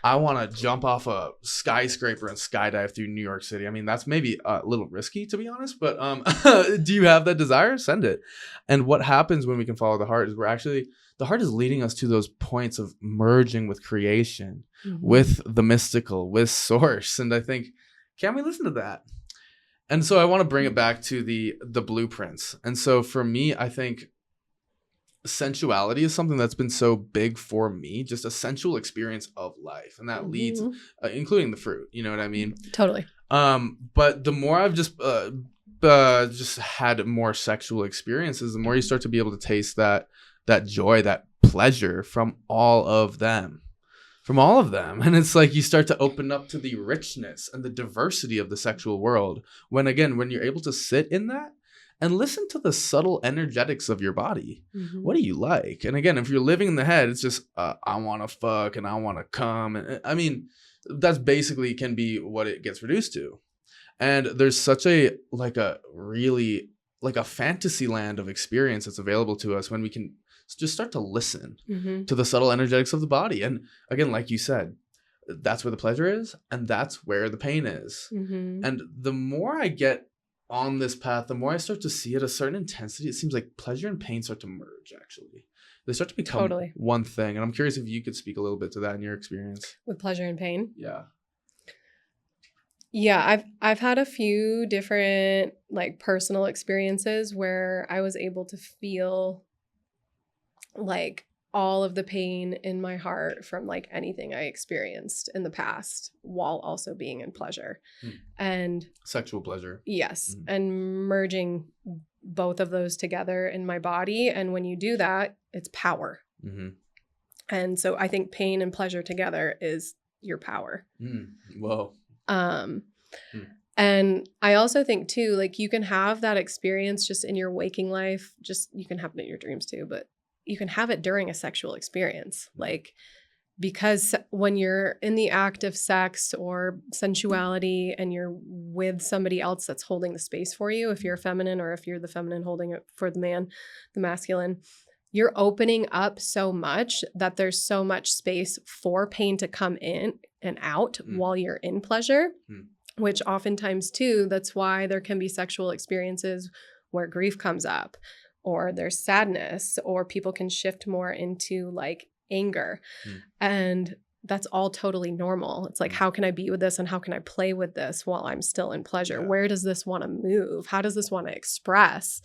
I want to jump off a skyscraper and skydive through New York City. I mean, that's maybe a little risky, to be honest, but do you have that desire? Send it. And what happens when we can follow the heart is the heart is leading us to those points of merging with creation, with the mystical, with source. And I think, can we listen to that? And so I want to bring it back to the blueprints. And so for me, I think sensuality is something that's been so big for me, just a sensual experience of life, and that leads including the fruit, you know what I mean? Totally. But the more I've just had more sexual experiences, the more you start to be able to taste that joy, that pleasure from all of them. And it's like you start to open up to the richness and the diversity of the sexual world when you're able to sit in that and listen to the subtle energetics of your body. What do you like? And again, if you're living in the head, it's just, I want to fuck and I want to come. And I mean, that's basically can be what it gets reduced to. And there's such a fantasy land of experience that's available to us when we can just start to listen to the subtle energetics of the body. And again, like you said, that's where the pleasure is and that's where the pain is. And the more I get on this path, the more I start to see at a certain intensity, it seems like pleasure and pain start to merge, actually. They start to become one thing. And I'm curious if you could speak a little bit to that in your experience. With pleasure and pain? Yeah. Yeah, I've had a few different like personal experiences where I was able to feel like all of the pain in my heart from like anything I experienced in the past while also being in pleasure. And sexual pleasure. Yes. And merging both of those together in my body. And when you do that, it's power. And so I think pain and pleasure together is your power. Whoa. And I also think too, like you can have that experience just in your waking life, just you can have it in your dreams too, but you can have it during a sexual experience. Like, because when you're in the act of sex or sensuality and you're with somebody else that's holding the space for you, if you're feminine or if you're the feminine holding it for the man, the masculine, you're opening up so much that there's so much space for pain to come in and out while you're in pleasure, which oftentimes too, that's why there can be sexual experiences where grief comes up, or there's sadness, or people can shift more into like anger. And that's all totally normal. It's like, how can I be with this and how can I play with this while I'm still in pleasure? Where does this want to move? How does this want to express?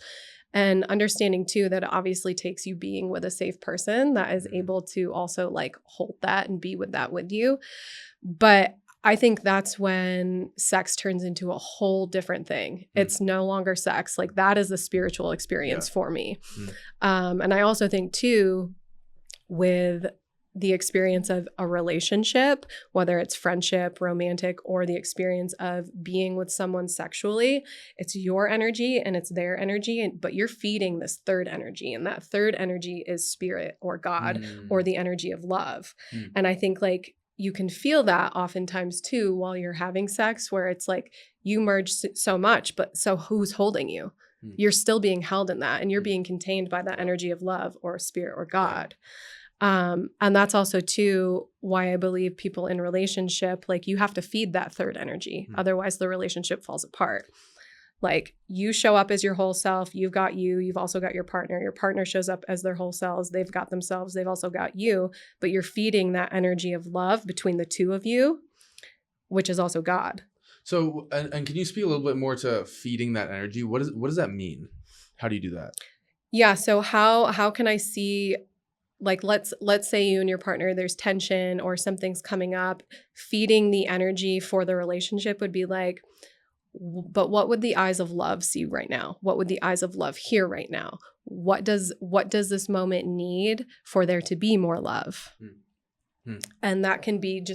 And understanding too that it obviously takes you being with a safe person that is able to also like hold that and be with that with you. But I think that's when sex turns into a whole different thing. It's no longer sex. Like that is a spiritual experience for me. And I also think too, with the experience of a relationship, whether it's friendship, romantic, or the experience of being with someone sexually, it's your energy and it's their energy, but you're feeding this third energy. And that third energy is spirit or God or the energy of love. And I think like you can feel that oftentimes too while you're having sex, where it's like you merge so much, but so who's holding you? You're still being held in that, and you're being contained by that energy of love or spirit or God. And that's also too why I believe people in relationship, like you have to feed that third energy. Otherwise the relationship falls apart. Like you show up as your whole self. You've got you've also got your partner. Your partner shows up as their whole selves. They've got themselves. They've also got you, but you're feeding that energy of love between the two of you, which is also God. So, and can you speak a little bit more to feeding that energy? What does that mean? How do you do that? Yeah. So how can I see, like, let's say you and your partner, there's tension or something's coming up, feeding the energy for the relationship would be like, but what would the eyes of love see right now? What would the eyes of love hear right now? What does this moment need for there to be more love? And that can be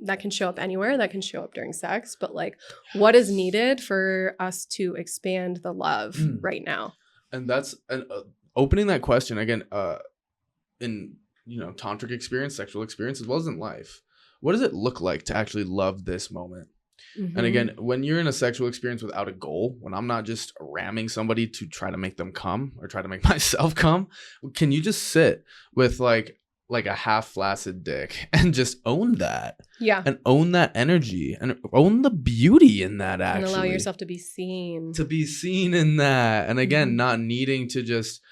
that can show up anywhere. That can show up during sex, but like what is needed for us to expand the love right now? And that's opening that question again, in, tantric experience, sexual experience, as well as in life. What does it look like to actually love this moment? And again, when you're in a sexual experience without a goal, when I'm not just ramming somebody to try to make them come or try to make myself come, can you just sit with like a half flaccid dick and just own that? Yeah. And own that energy and own the beauty in that, actually. And allow yourself to be seen. To be seen in that. And again, not needing to just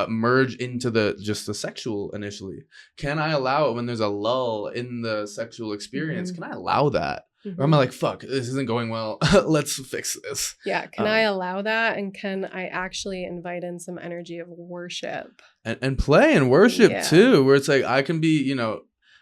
merge into the sexual initially. Can I allow it when there's a lull in the sexual experience? Can I allow that? Or am I like, fuck, this isn't going well. Let's fix this. Yeah. Can I allow that? And can I actually invite in some energy of worship? And play and worship too, where it's like I can be,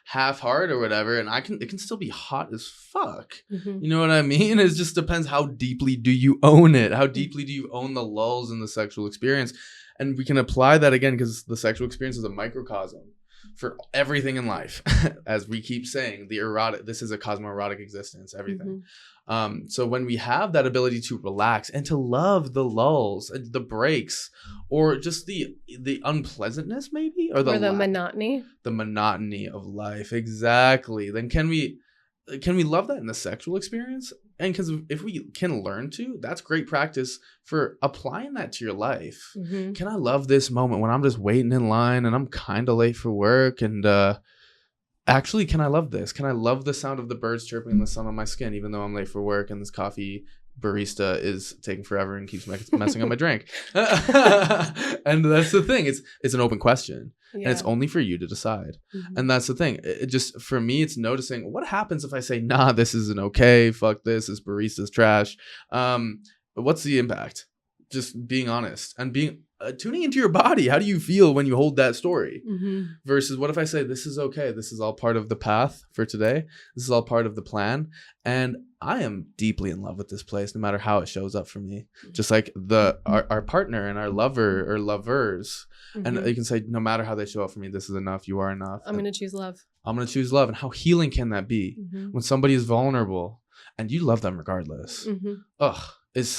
half hard or whatever, and it can still be hot as fuck. You know what I mean? It just depends how deeply do you own it? How deeply do you own the lulls in the sexual experience? And we can apply that again because the sexual experience is a microcosm for everything in life. As we keep saying, this is a cosmoerotic existence, everything. So when we have that ability to relax and to love the lulls, the breaks, or just the unpleasantness maybe, or the monotony of life, exactly, then can we love that in the sexual experience? And because if we can learn to, that's great practice for applying that to your life. Can I love this moment when I'm just waiting in line and I'm kind of late for work? And actually, can I love this? Can I love the sound of the birds chirping in the sun on my skin, even though I'm late for work and this coffee barista is taking forever and keeps messing up my drink? And that's the thing. It's an open question. And it's only for you to decide. And that's the thing. It just, for me, it's noticing what happens if I say, nah, this isn't okay. Fuck this barista's trash. What's the impact? Just being honest and being tuning into your body. How do you feel when you hold that story? Versus what if I say, this is okay. This is all part of the path for today. This is all part of the plan. And I am deeply in love with this place, no matter how it shows up for me. Just like our partner and our lover or lovers. And you can say, no matter how they show up for me, this is enough. You are enough. I'm going to choose love. I'm going to choose love. And how healing can that be when somebody is vulnerable and you love them regardless?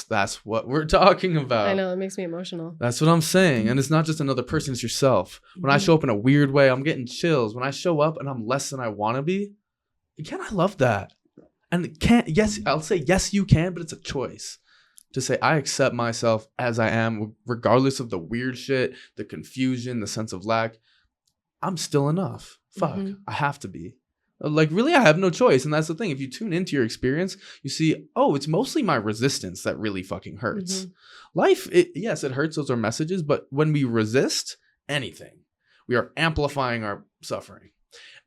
That's what we're talking about. I know, it makes me emotional. That's what I'm saying. And it's not just another person, it's yourself. When I show up in a weird way, I'm getting chills. When I show up and I'm less than I want to be, can I love that? And I'll say yes, you can, but it's a choice. To say, I accept myself as I am, regardless of the weird shit, the confusion, the sense of lack. I'm still enough. Fuck, I have to be. Like, really, I have no choice. And that's the thing. If you tune into your experience, you see, it's mostly my resistance that really fucking hurts. Life, yes, it hurts. Those are messages. But when we resist anything, we are amplifying our suffering.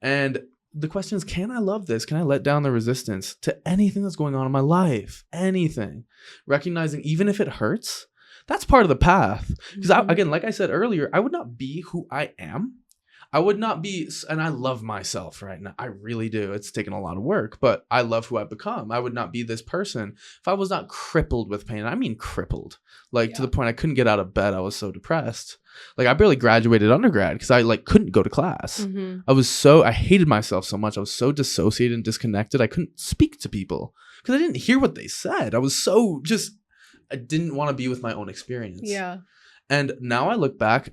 And the question is, can I love this? Can I let down the resistance to anything that's going on in my life? Anything. Recognizing even if it hurts, that's part of the path. Because again, like I said earlier, I would not be who I am. I would not be, and I love myself right now. I really do. It's taken a lot of work, but I love who I've become. I would not be this person if I was not crippled with pain. I mean, crippled, like to the point I couldn't get out of bed. I was so depressed. Like I barely graduated undergrad because I like couldn't go to class. I hated myself so much. I was so dissociated and disconnected. I couldn't speak to people because I didn't hear what they said. I was so just, I didn't want to be with my own experience. Yeah. And now I look back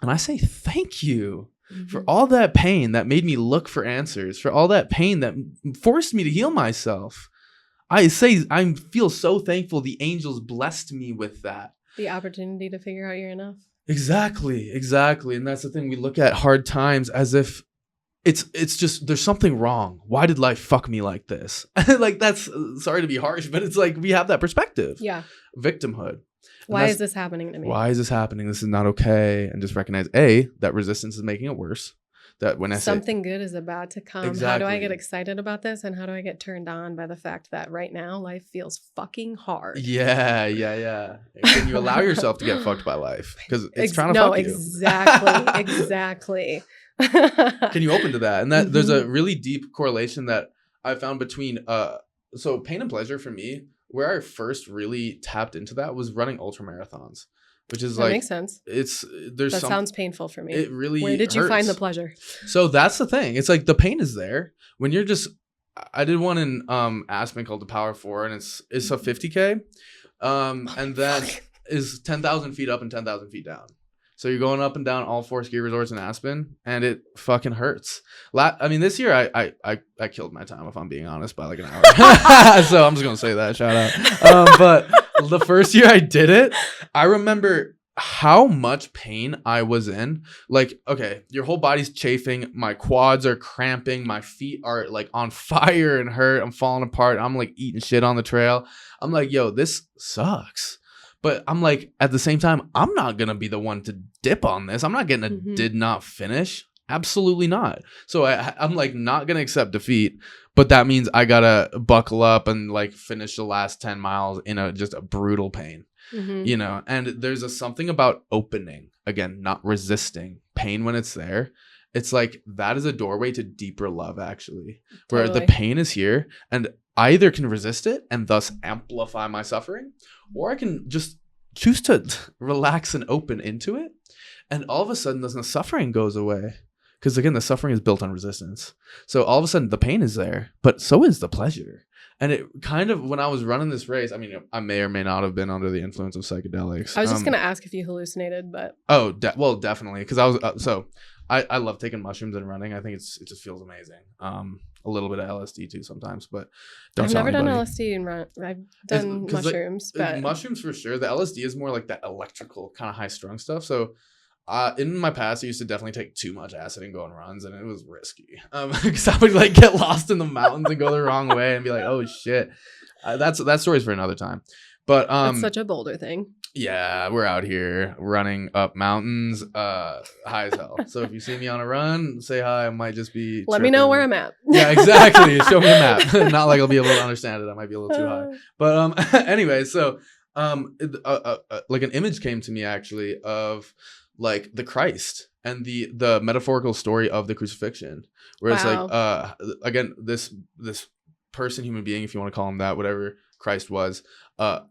and I say, thank you for all that pain that made me look for answers, for all that pain that forced me to heal myself. I feel so thankful the angels blessed me with that. The opportunity to figure out you're enough. Exactly. And that's the thing. We look at hard times as if it's just, there's something wrong. Why did life fuck me like this? Like that's, sorry to be harsh, but it's like we have that perspective. Yeah. Victimhood. Why is this happening to me? Why is this happening? This is not okay. And just recognize that resistance is making it worse. That when something good is about to come. Exactly. How do I get excited about this? And how do I get turned on by the fact that right now life feels fucking hard? Yeah. Can you allow yourself to get fucked by life? Because it's trying to fuck you. Exactly. Can you open to that? And that there's a really deep correlation that I found between so pain and pleasure for me. Where I first really tapped into that was running ultra marathons, which is that makes sense. Sounds painful for me. It really Where did you hurts. find the pleasure? So that's the thing. It's like the pain is there when you're just. I did one in Aspen called the Power 4, and it's a 50K, and that is 10,000 feet up and 10,000 feet down. So you're going up and down all 4 ski resorts in Aspen, and it fucking hurts. I mean, this year I killed my time, if I'm being honest, by like an hour. So I'm just gonna say that, shout out. But the first year I did it, I remember how much pain I was in. Like, okay, your whole body's chafing, my quads are cramping, my feet are like on fire and hurt. I'm falling apart. I'm like eating shit on the trail. I'm like, yo, this sucks. But I'm like, at the same time, I'm not going to be the one to dip on this. I'm not getting a did not finish. Absolutely not. So I'm like not going to accept defeat. But that means I got to buckle up and like finish the last 10 miles in just a brutal pain, you know. And there's something about opening, again, not resisting pain when it's there. It's like that is a doorway to deeper love, actually, where the pain is here and I either can resist it and thus amplify my suffering, or I can just choose to relax and open into it. And all of a sudden, the suffering goes away. Because again, the suffering is built on resistance. So all of a sudden, the pain is there, but so is the pleasure. And it kind of, when I was running this race, I mean, I may or may not have been under the influence of psychedelics. I was just going to ask if you hallucinated, but. Oh, well, definitely. Because I was, I love taking mushrooms and running. I think it just feels amazing. A little bit of LSD too sometimes, but I've never done LSD and run. I've done mushrooms, but mushrooms for sure. The LSD is more like that electrical kind of high strung stuff. So in my past, I used to definitely take too much acid and go on runs, and it was risky because I would like get lost in the mountains and go the wrong way and be like, oh shit. That story's for another time. But it's such a Boulder thing. Yeah, we're out here running up mountains, high as hell. So if you see me on a run, say hi. I might just be. Let me know where I'm at. Yeah, exactly. Show me a map. Not like I'll be able to understand it. I might be a little too high. But anyway, so like an image came to me actually of like the Christ and the metaphorical story of the crucifixion, where it's like again this person, human being, if you want to call him that, whatever Christ was,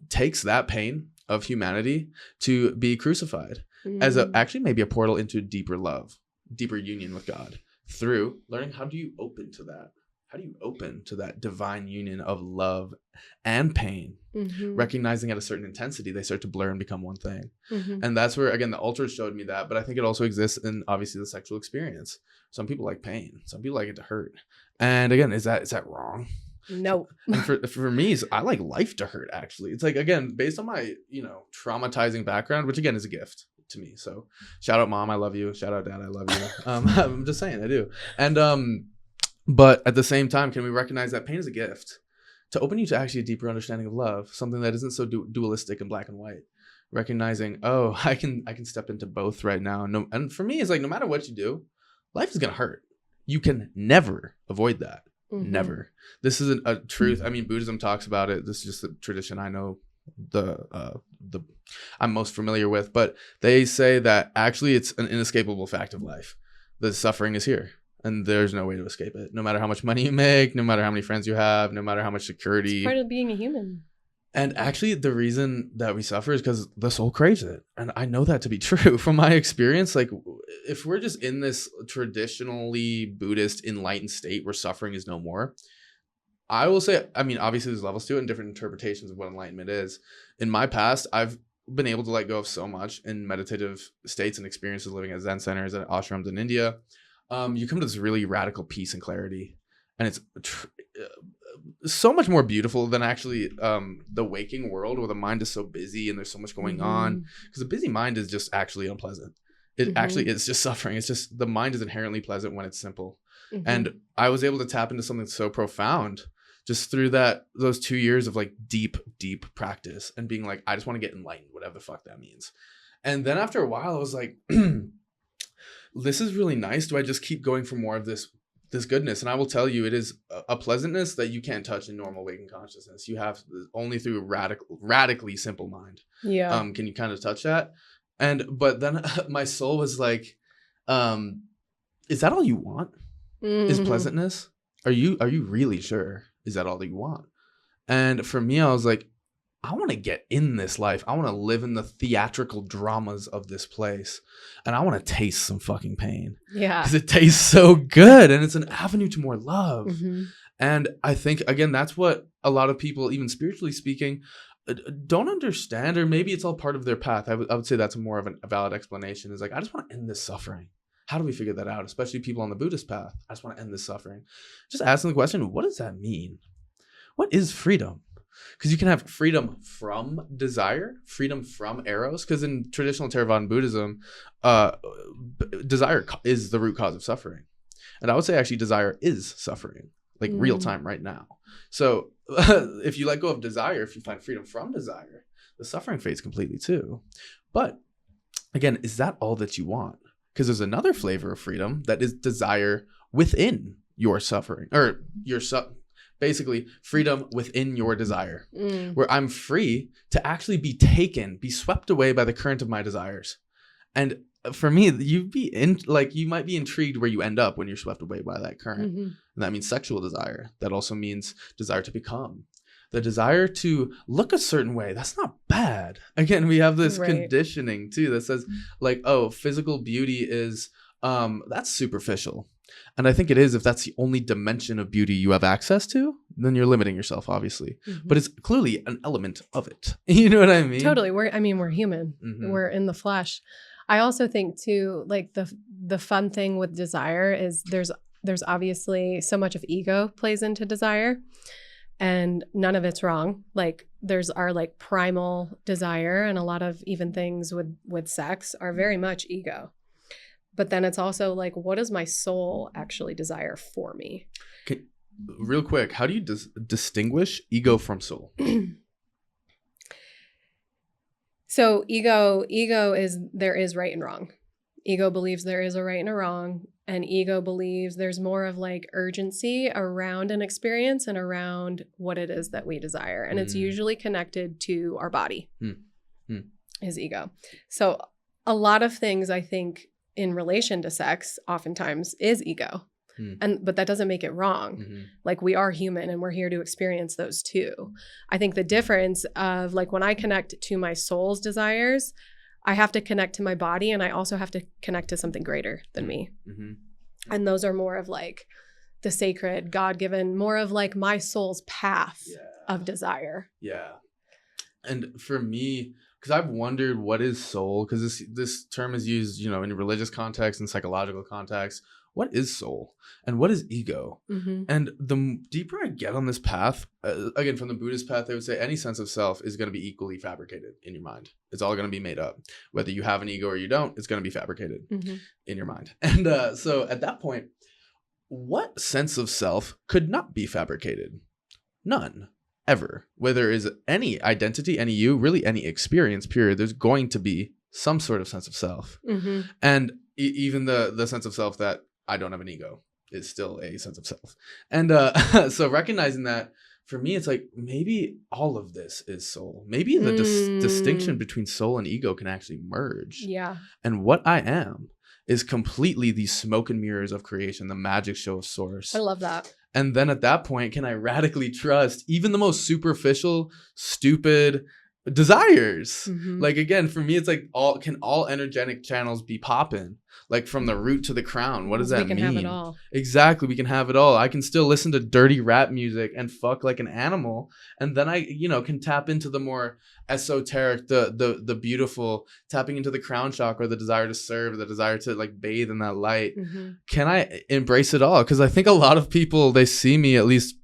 takes that pain of humanity to be crucified as actually maybe a portal into deeper love, deeper union with God through learning how do you open to that? How do you open to that divine union of love and pain? Recognizing at a certain intensity, they start to blur and become one thing. And that's where, again, the ultras showed me that, but I think it also exists in obviously the sexual experience. Some people like pain. Some people like it to hurt. And again, is that wrong? No. And for me, I like life to hurt, actually. It's like, again, based on my, traumatizing background, which again is a gift to me. So shout out mom, I love you. Shout out dad, I love you. I'm just saying, I do. And but at the same time, can we recognize that pain is a gift to open you to actually a deeper understanding of love, something that isn't so dualistic and black and white. Recognizing, oh, I can step into both right now. And for me, it's like no matter what you do, life is gonna hurt. You can never avoid that. Never. This isn't a truth. I mean, Buddhism talks about it. This is just a tradition I know I'm most familiar with. But they say that actually it's an inescapable fact of life the suffering is here. And there's no way to escape it. No matter how much money you make, no matter how many friends you have, no matter how much security. It's part of being a human. And actually, the reason that we suffer is because the soul craves it. And I know that to be true from my experience. Like, if we're just in this traditionally Buddhist enlightened state where suffering is no more, I will say, I mean, obviously there's levels to it and different interpretations of what enlightenment is. In my past, I've been able to let go of so much in meditative states and experiences living at Zen centers and ashrams in India. You come to this really radical peace and clarity. And it's so much more beautiful than actually the waking world where the mind is so busy and there's so much going on. Because the busy mind is just actually unpleasant. It actually is just suffering. It's just the mind is inherently pleasant when it's simple. And I was able to tap into something so profound just through those 2 years of like deep practice and being like, I just want to get enlightened, whatever the fuck that means. And then after a while, I was like, this is really nice. Do I just keep going for more of this goodness? And I will tell you, it is a pleasantness that you can't touch in normal waking consciousness. You have only through a radically simple mind. Yeah. Can you kind of touch that? But then my soul was like, is that all you want? Is pleasantness? Are you really sure? Is that all that you want? And for me, I was like, I want to get in this life. I want to live in the theatrical dramas of this place. And I want to taste some fucking pain. Yeah. Because it tastes so good. And it's an avenue to more love. And I think, again, that's what a lot of people, even spiritually speaking, don't understand. Or maybe it's all part of their path. I would say that's more of a valid explanation. Is like, I just want to end this suffering. How do we figure that out? Especially people on the Buddhist path. I just want to end this suffering. Just asking the question, what does that mean? What is freedom? Because you can have freedom from desire, freedom from eros. Because in traditional Theravadan Buddhism, desire is the root cause of suffering. And I would say actually desire is suffering, like real time right now. So if you let go of desire, if you find freedom from desire, the suffering fades completely too. But again, is that all that you want? Because there's another flavor of freedom that is desire within your suffering, or basically freedom within your desire, where I'm free to actually be swept away by the current of my desires. And for me, you might be intrigued where you end up when you're swept away by that current. And that means sexual desire. That also means desire to become. The desire to look a certain way. That's not bad. Again, we have this conditioning too that says like, oh, physical beauty is that's superficial. And I think it is. If that's the only dimension of beauty you have access to, then you're limiting yourself, obviously. But it's clearly an element of it. You know what I mean? Totally. We're human. We're in the flesh. I also think too, like the fun thing with desire is there's obviously so much of ego plays into desire, and none of it's wrong. Like there's our like primal desire, and a lot of even things with sex are very much ego. But then it's also like, what does my soul actually desire for me? Real quick, how do you distinguish ego from soul? So ego is there is right and wrong. Ego believes there is a right and a wrong. And ego believes there's more of like urgency around an experience and around what it is that we desire. And it's usually connected to our body is ego. So a lot of things I think in relation to sex oftentimes is ego. But that doesn't make it wrong. Like we are human and we're here to experience those too. I think the difference of like when I connect to my soul's desires, I have to connect to my body, and I also have to connect to something greater than me. And those are more of like the sacred, God-given, more of like my soul's path of desire. Yeah. And for me, because I've wondered what is soul, because this term is used, in religious context and psychological context. What is soul and what is ego? And the deeper I get on this path, again, from the Buddhist path, they would say any sense of self is going to be equally fabricated in your mind. It's all going to be made up. Whether you have an ego or you don't, it's going to be fabricated in your mind. And so at that point, what sense of self could not be fabricated? None. Ever. Whether there is any identity, any you, really any experience, period, there's going to be some sort of sense of self. And even the sense of self that I don't have an ego is still a sense of self. And so recognizing that, for me, it's like maybe all of this is soul. Maybe the distinction between soul and ego can actually merge. Yeah. And what I am is completely the smoke and mirrors of creation, the magic show of source. I love that. And then at that point, can I radically trust even the most superficial, stupid desires? Like, again, for me, it's like all energetic channels be popping? Like from the root to the crown. What does that mean? We can have it all. Exactly. We can have it all. I can still listen to dirty rap music and fuck like an animal. And then I, can tap into the more esoteric, the beautiful, tapping into the crown chakra, the desire to serve, the desire to like bathe in that light. Can I embrace it all? Because I think a lot of people, they see me, at least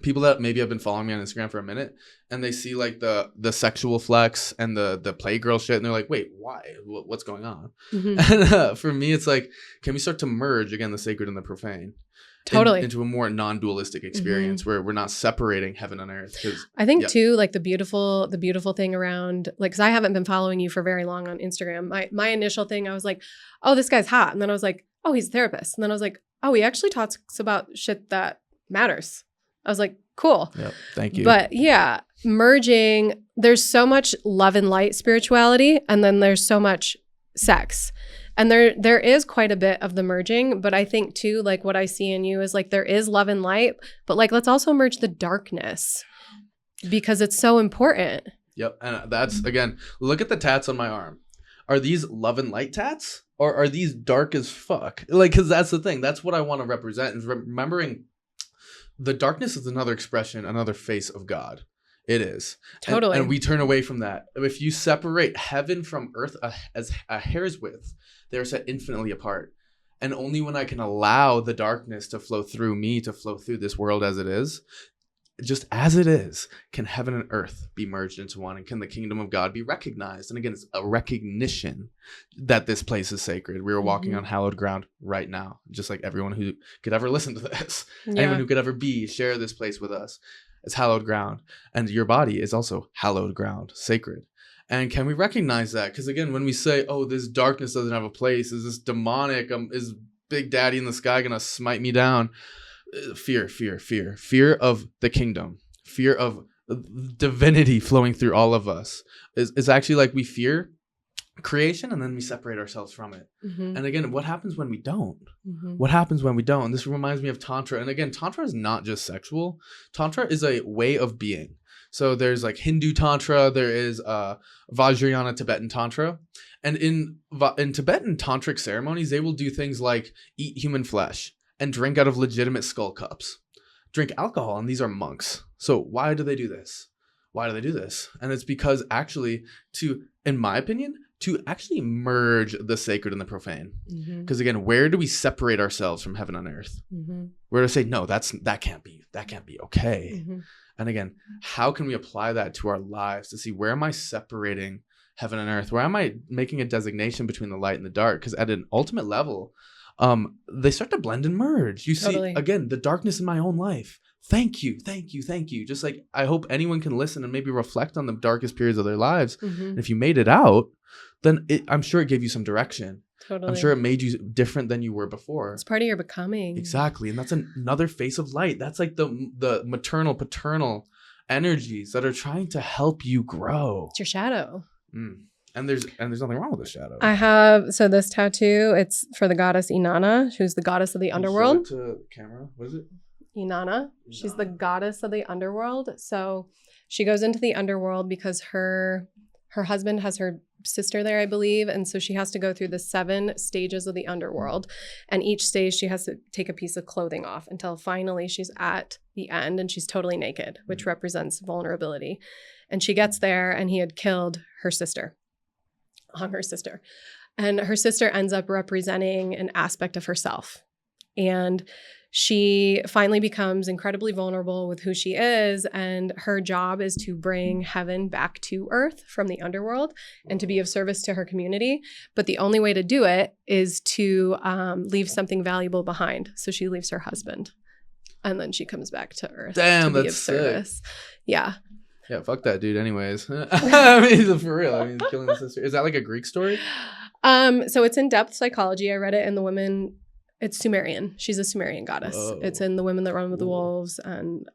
people that maybe have been following me on Instagram for a minute, and they see like the sexual flex and the playgirl shit, and they're like, wait, why? What's going on? And for me, it's like, can we start to merge again the sacred and the profane? Totally. Into a more non-dualistic experience where we're not separating heaven and earth. I think too, like the beautiful thing around, like, because I haven't been following you for very long on Instagram. My initial thing, I was like, oh, this guy's hot. And then I was like, oh, he's a therapist. And then I was like, oh, he actually talks about shit that matters. I was like, cool. Yep. Thank you. But yeah, merging, there's so much love and light spirituality, and then there's so much sex. And there is quite a bit of the merging, but I think too, like what I see in you is like there is love and light, but like let's also merge the darkness because it's so important. Yep. And that's, again, look at the tats on my arm. Are these love and light tats, or are these dark as fuck? Like, because that's the thing. That's what I want to represent, is remembering the darkness is another expression, another face of God. It is. Totally. And we turn away from that. If you separate heaven from earth as a hair's width, they're set infinitely apart. And only when I can allow the darkness to flow through me, to flow through this world as it is, just as it is, can heaven and earth be merged into one, and can the kingdom of God be recognized. And again, it's a recognition that this place is sacred. We are walking on hallowed ground right now, just like everyone who could ever listen to this, anyone who could ever share this place with us. It's hallowed ground, and your body is also hallowed ground, sacred. And can we recognize that? Because again, when we say, oh, this darkness doesn't have a place, is this demonic, is Big Daddy in the sky gonna smite me down? Fear of the kingdom, fear of divinity flowing through all of us is actually like we fear creation, and then we separate ourselves from it. And again, what happens when we don't? What happens when we don't? And this reminds me of Tantra. And again, Tantra is not just sexual. Tantra is a way of being. So there's like Hindu Tantra, there is Vajrayana Tibetan Tantra. And in Tibetan tantric ceremonies, they will do things like eat human flesh and drink out of legitimate skull cups, drink alcohol, and these are monks. So why do they do this? And it's because actually in my opinion, to actually merge the sacred and the profane. Because again, where do we separate ourselves from heaven and earth? Where to say, no, that can't be okay. And again, how can we apply that to our lives to see, where am I separating heaven and earth? Where am I making a designation between the light and the dark? Because at an ultimate level, they start to blend and merge. You see, again, the darkness in my own life. Thank you. Just like, I hope anyone can listen and maybe reflect on the darkest periods of their lives. And if you made it out, then I'm sure it gave you some direction. Totally. I'm sure it made you different than you were before. It's part of your becoming. Exactly. And that's another face of light. That's like the maternal, paternal energies that are trying to help you grow. It's your shadow. And there's nothing wrong with the shadow. I have, so this tattoo, it's for the goddess Inanna, who's the goddess of the underworld. Show it to camera. What is it? Inanna. She's the goddess of the underworld. So she goes into the underworld because her husband has her sister there, I believe. And so she has to go through the 7 stages of the underworld. And each stage she has to take a piece of clothing off until finally she's at the end and she's totally naked, which represents vulnerability. And she gets there and he had killed her sister. And her sister ends up representing an aspect of herself. And she finally becomes incredibly vulnerable with who she is, and her job is to bring heaven back to earth from the underworld and to be of service to her community. But the only way to do it is to leave something valuable behind. So she leaves her husband, and then she comes back to earth to be of service. Sick. Yeah, fuck that dude anyways. I mean, for real. I mean, killing the sister. Is that like a Greek story? So it's in-depth psychology. I read it in the Women... It's Sumerian. She's a Sumerian goddess. Whoa. It's in The Women That Run with the Wolves, and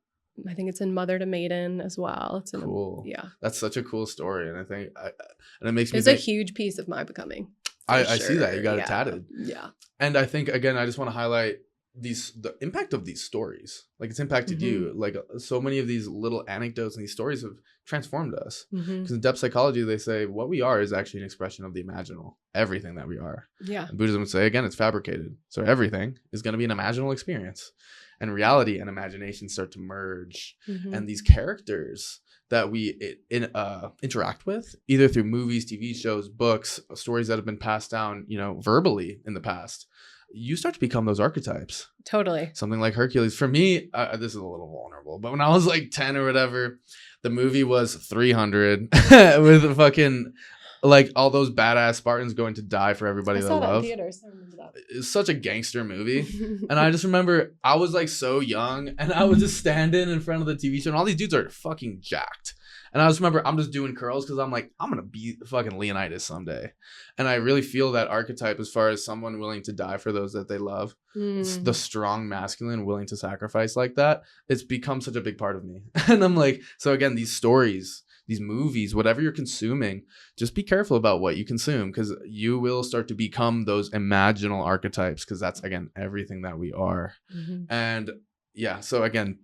I think it's in Mother to Maiden as well. It's in cool. Yeah. That's such a cool story, and I think and it makes me a huge piece of my becoming. I see that. You sure. got it Yeah. tatted. Yeah. And I think, again, I just want to highlight the impact of these stories. Like, it's impacted you. Like, so many of these little anecdotes and these stories have transformed us. Because in depth psychology, they say what we are is actually an expression of the imaginal. Everything that we are. Yeah. And Buddhism would say, again, it's fabricated. So everything is going to be an imaginal experience. And reality and imagination start to merge. And these characters that we interact with, either through movies, TV shows, books, stories that have been passed down, verbally in the past, you start to become those archetypes. Totally. Something like Hercules. For me, this is a little vulnerable, but when I was like 10 or whatever, the movie was 300 with fucking like all those badass Spartans going to die for everybody they love. In theaters. I remember that. It's such a gangster movie. And I just remember I was like so young and I was just standing in front of the TV show and all these dudes are fucking jacked. And I just remember I'm just doing curls because I'm like, I'm going to be fucking Leonidas someday. And I really feel that archetype as far as someone willing to die for those that they love. The strong masculine willing to sacrifice like that. It's become such a big part of me. And I'm like, so again, these stories, these movies, whatever you're consuming, just be careful about what you consume because you will start to become those imaginal archetypes because that's, again, everything that we are. And yeah, so again,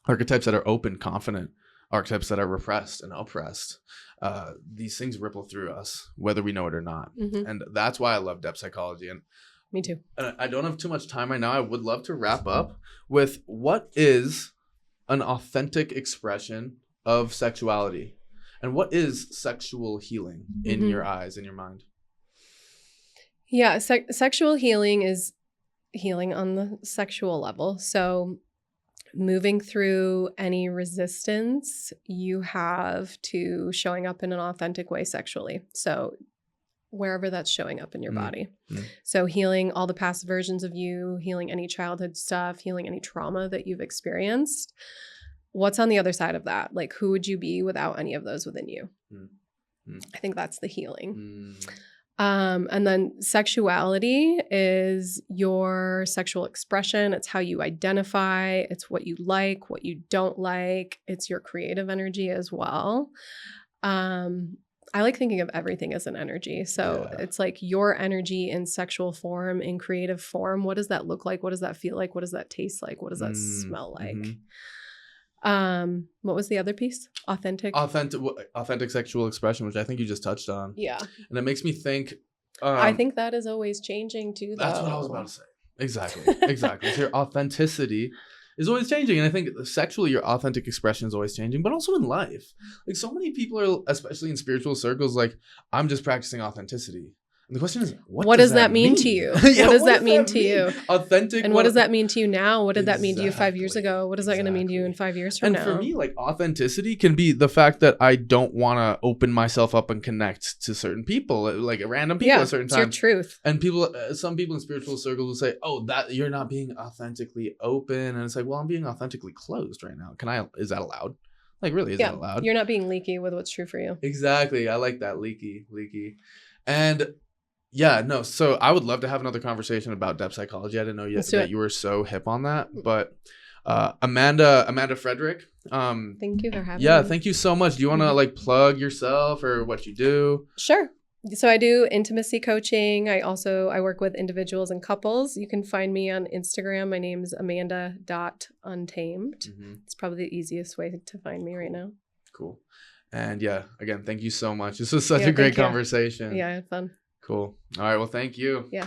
archetypes that are open, confident, archetypes that are repressed and oppressed. These things ripple through us, whether we know it or not. And that's why I love depth psychology. And me too. I don't have too much time right now. I would love to wrap up with what is an authentic expression of sexuality and what is sexual healing in your eyes, in your mind? Yeah, sexual healing is healing on the sexual level. So moving through any resistance you have to showing up in an authentic way sexually. So wherever that's showing up in your body. So healing all the past versions of you, healing any childhood stuff, healing any trauma that you've experienced. What's on the other side of that? Like, who would you be without any of those within you? I think that's the healing. And then sexuality is your sexual expression. It's how you identify. It's what you like, what you don't like. It's your creative energy as well. I like thinking of everything as an energy. So it's like your energy in sexual form, in creative form. What does that look like? What does that feel like? What does that taste like? What does that smell like? What was the other piece? Authentic sexual expression, which I think you just touched on. Yeah. And it makes me think. I think that is always changing too, though. That's what I was about to say. Exactly. So your authenticity is always changing. And I think sexually, your authentic expression is always changing, but also in life. Like so many people are, especially in spiritual circles, like, I'm just practicing authenticity. And the question is, what does that mean to you? Yeah, what does that mean to you? Authentic. And what does that mean to you now? What did that mean to you 5 years ago? What is that going to mean to you in 5 years from now? And for me, like, authenticity can be the fact that I don't want to open myself up and connect to certain people, like random people at certain times. It's your truth. And some people in spiritual circles will say, "Oh, that you're not being authentically open," and it's like, "Well, I'm being authentically closed right now. Is that allowed? Like, really, is that allowed? You're not being leaky with what's true for you." Exactly. I like that, leaky, and. Yeah, no. So I would love to have another conversation about depth psychology. I didn't know yet that you were so hip on that. But Amanda Frederick. Thank you for having me. Yeah, thank you so much. Do you want to like plug yourself or what you do? Sure. So I do intimacy coaching. I work with individuals and couples. You can find me on Instagram. My name is Amanda.untamed. It's probably the easiest way to find me right now. Cool. And yeah, again, thank you so much. This was such a great conversation. Yeah, I had fun. Cool. All right. Well, thank you. Yeah.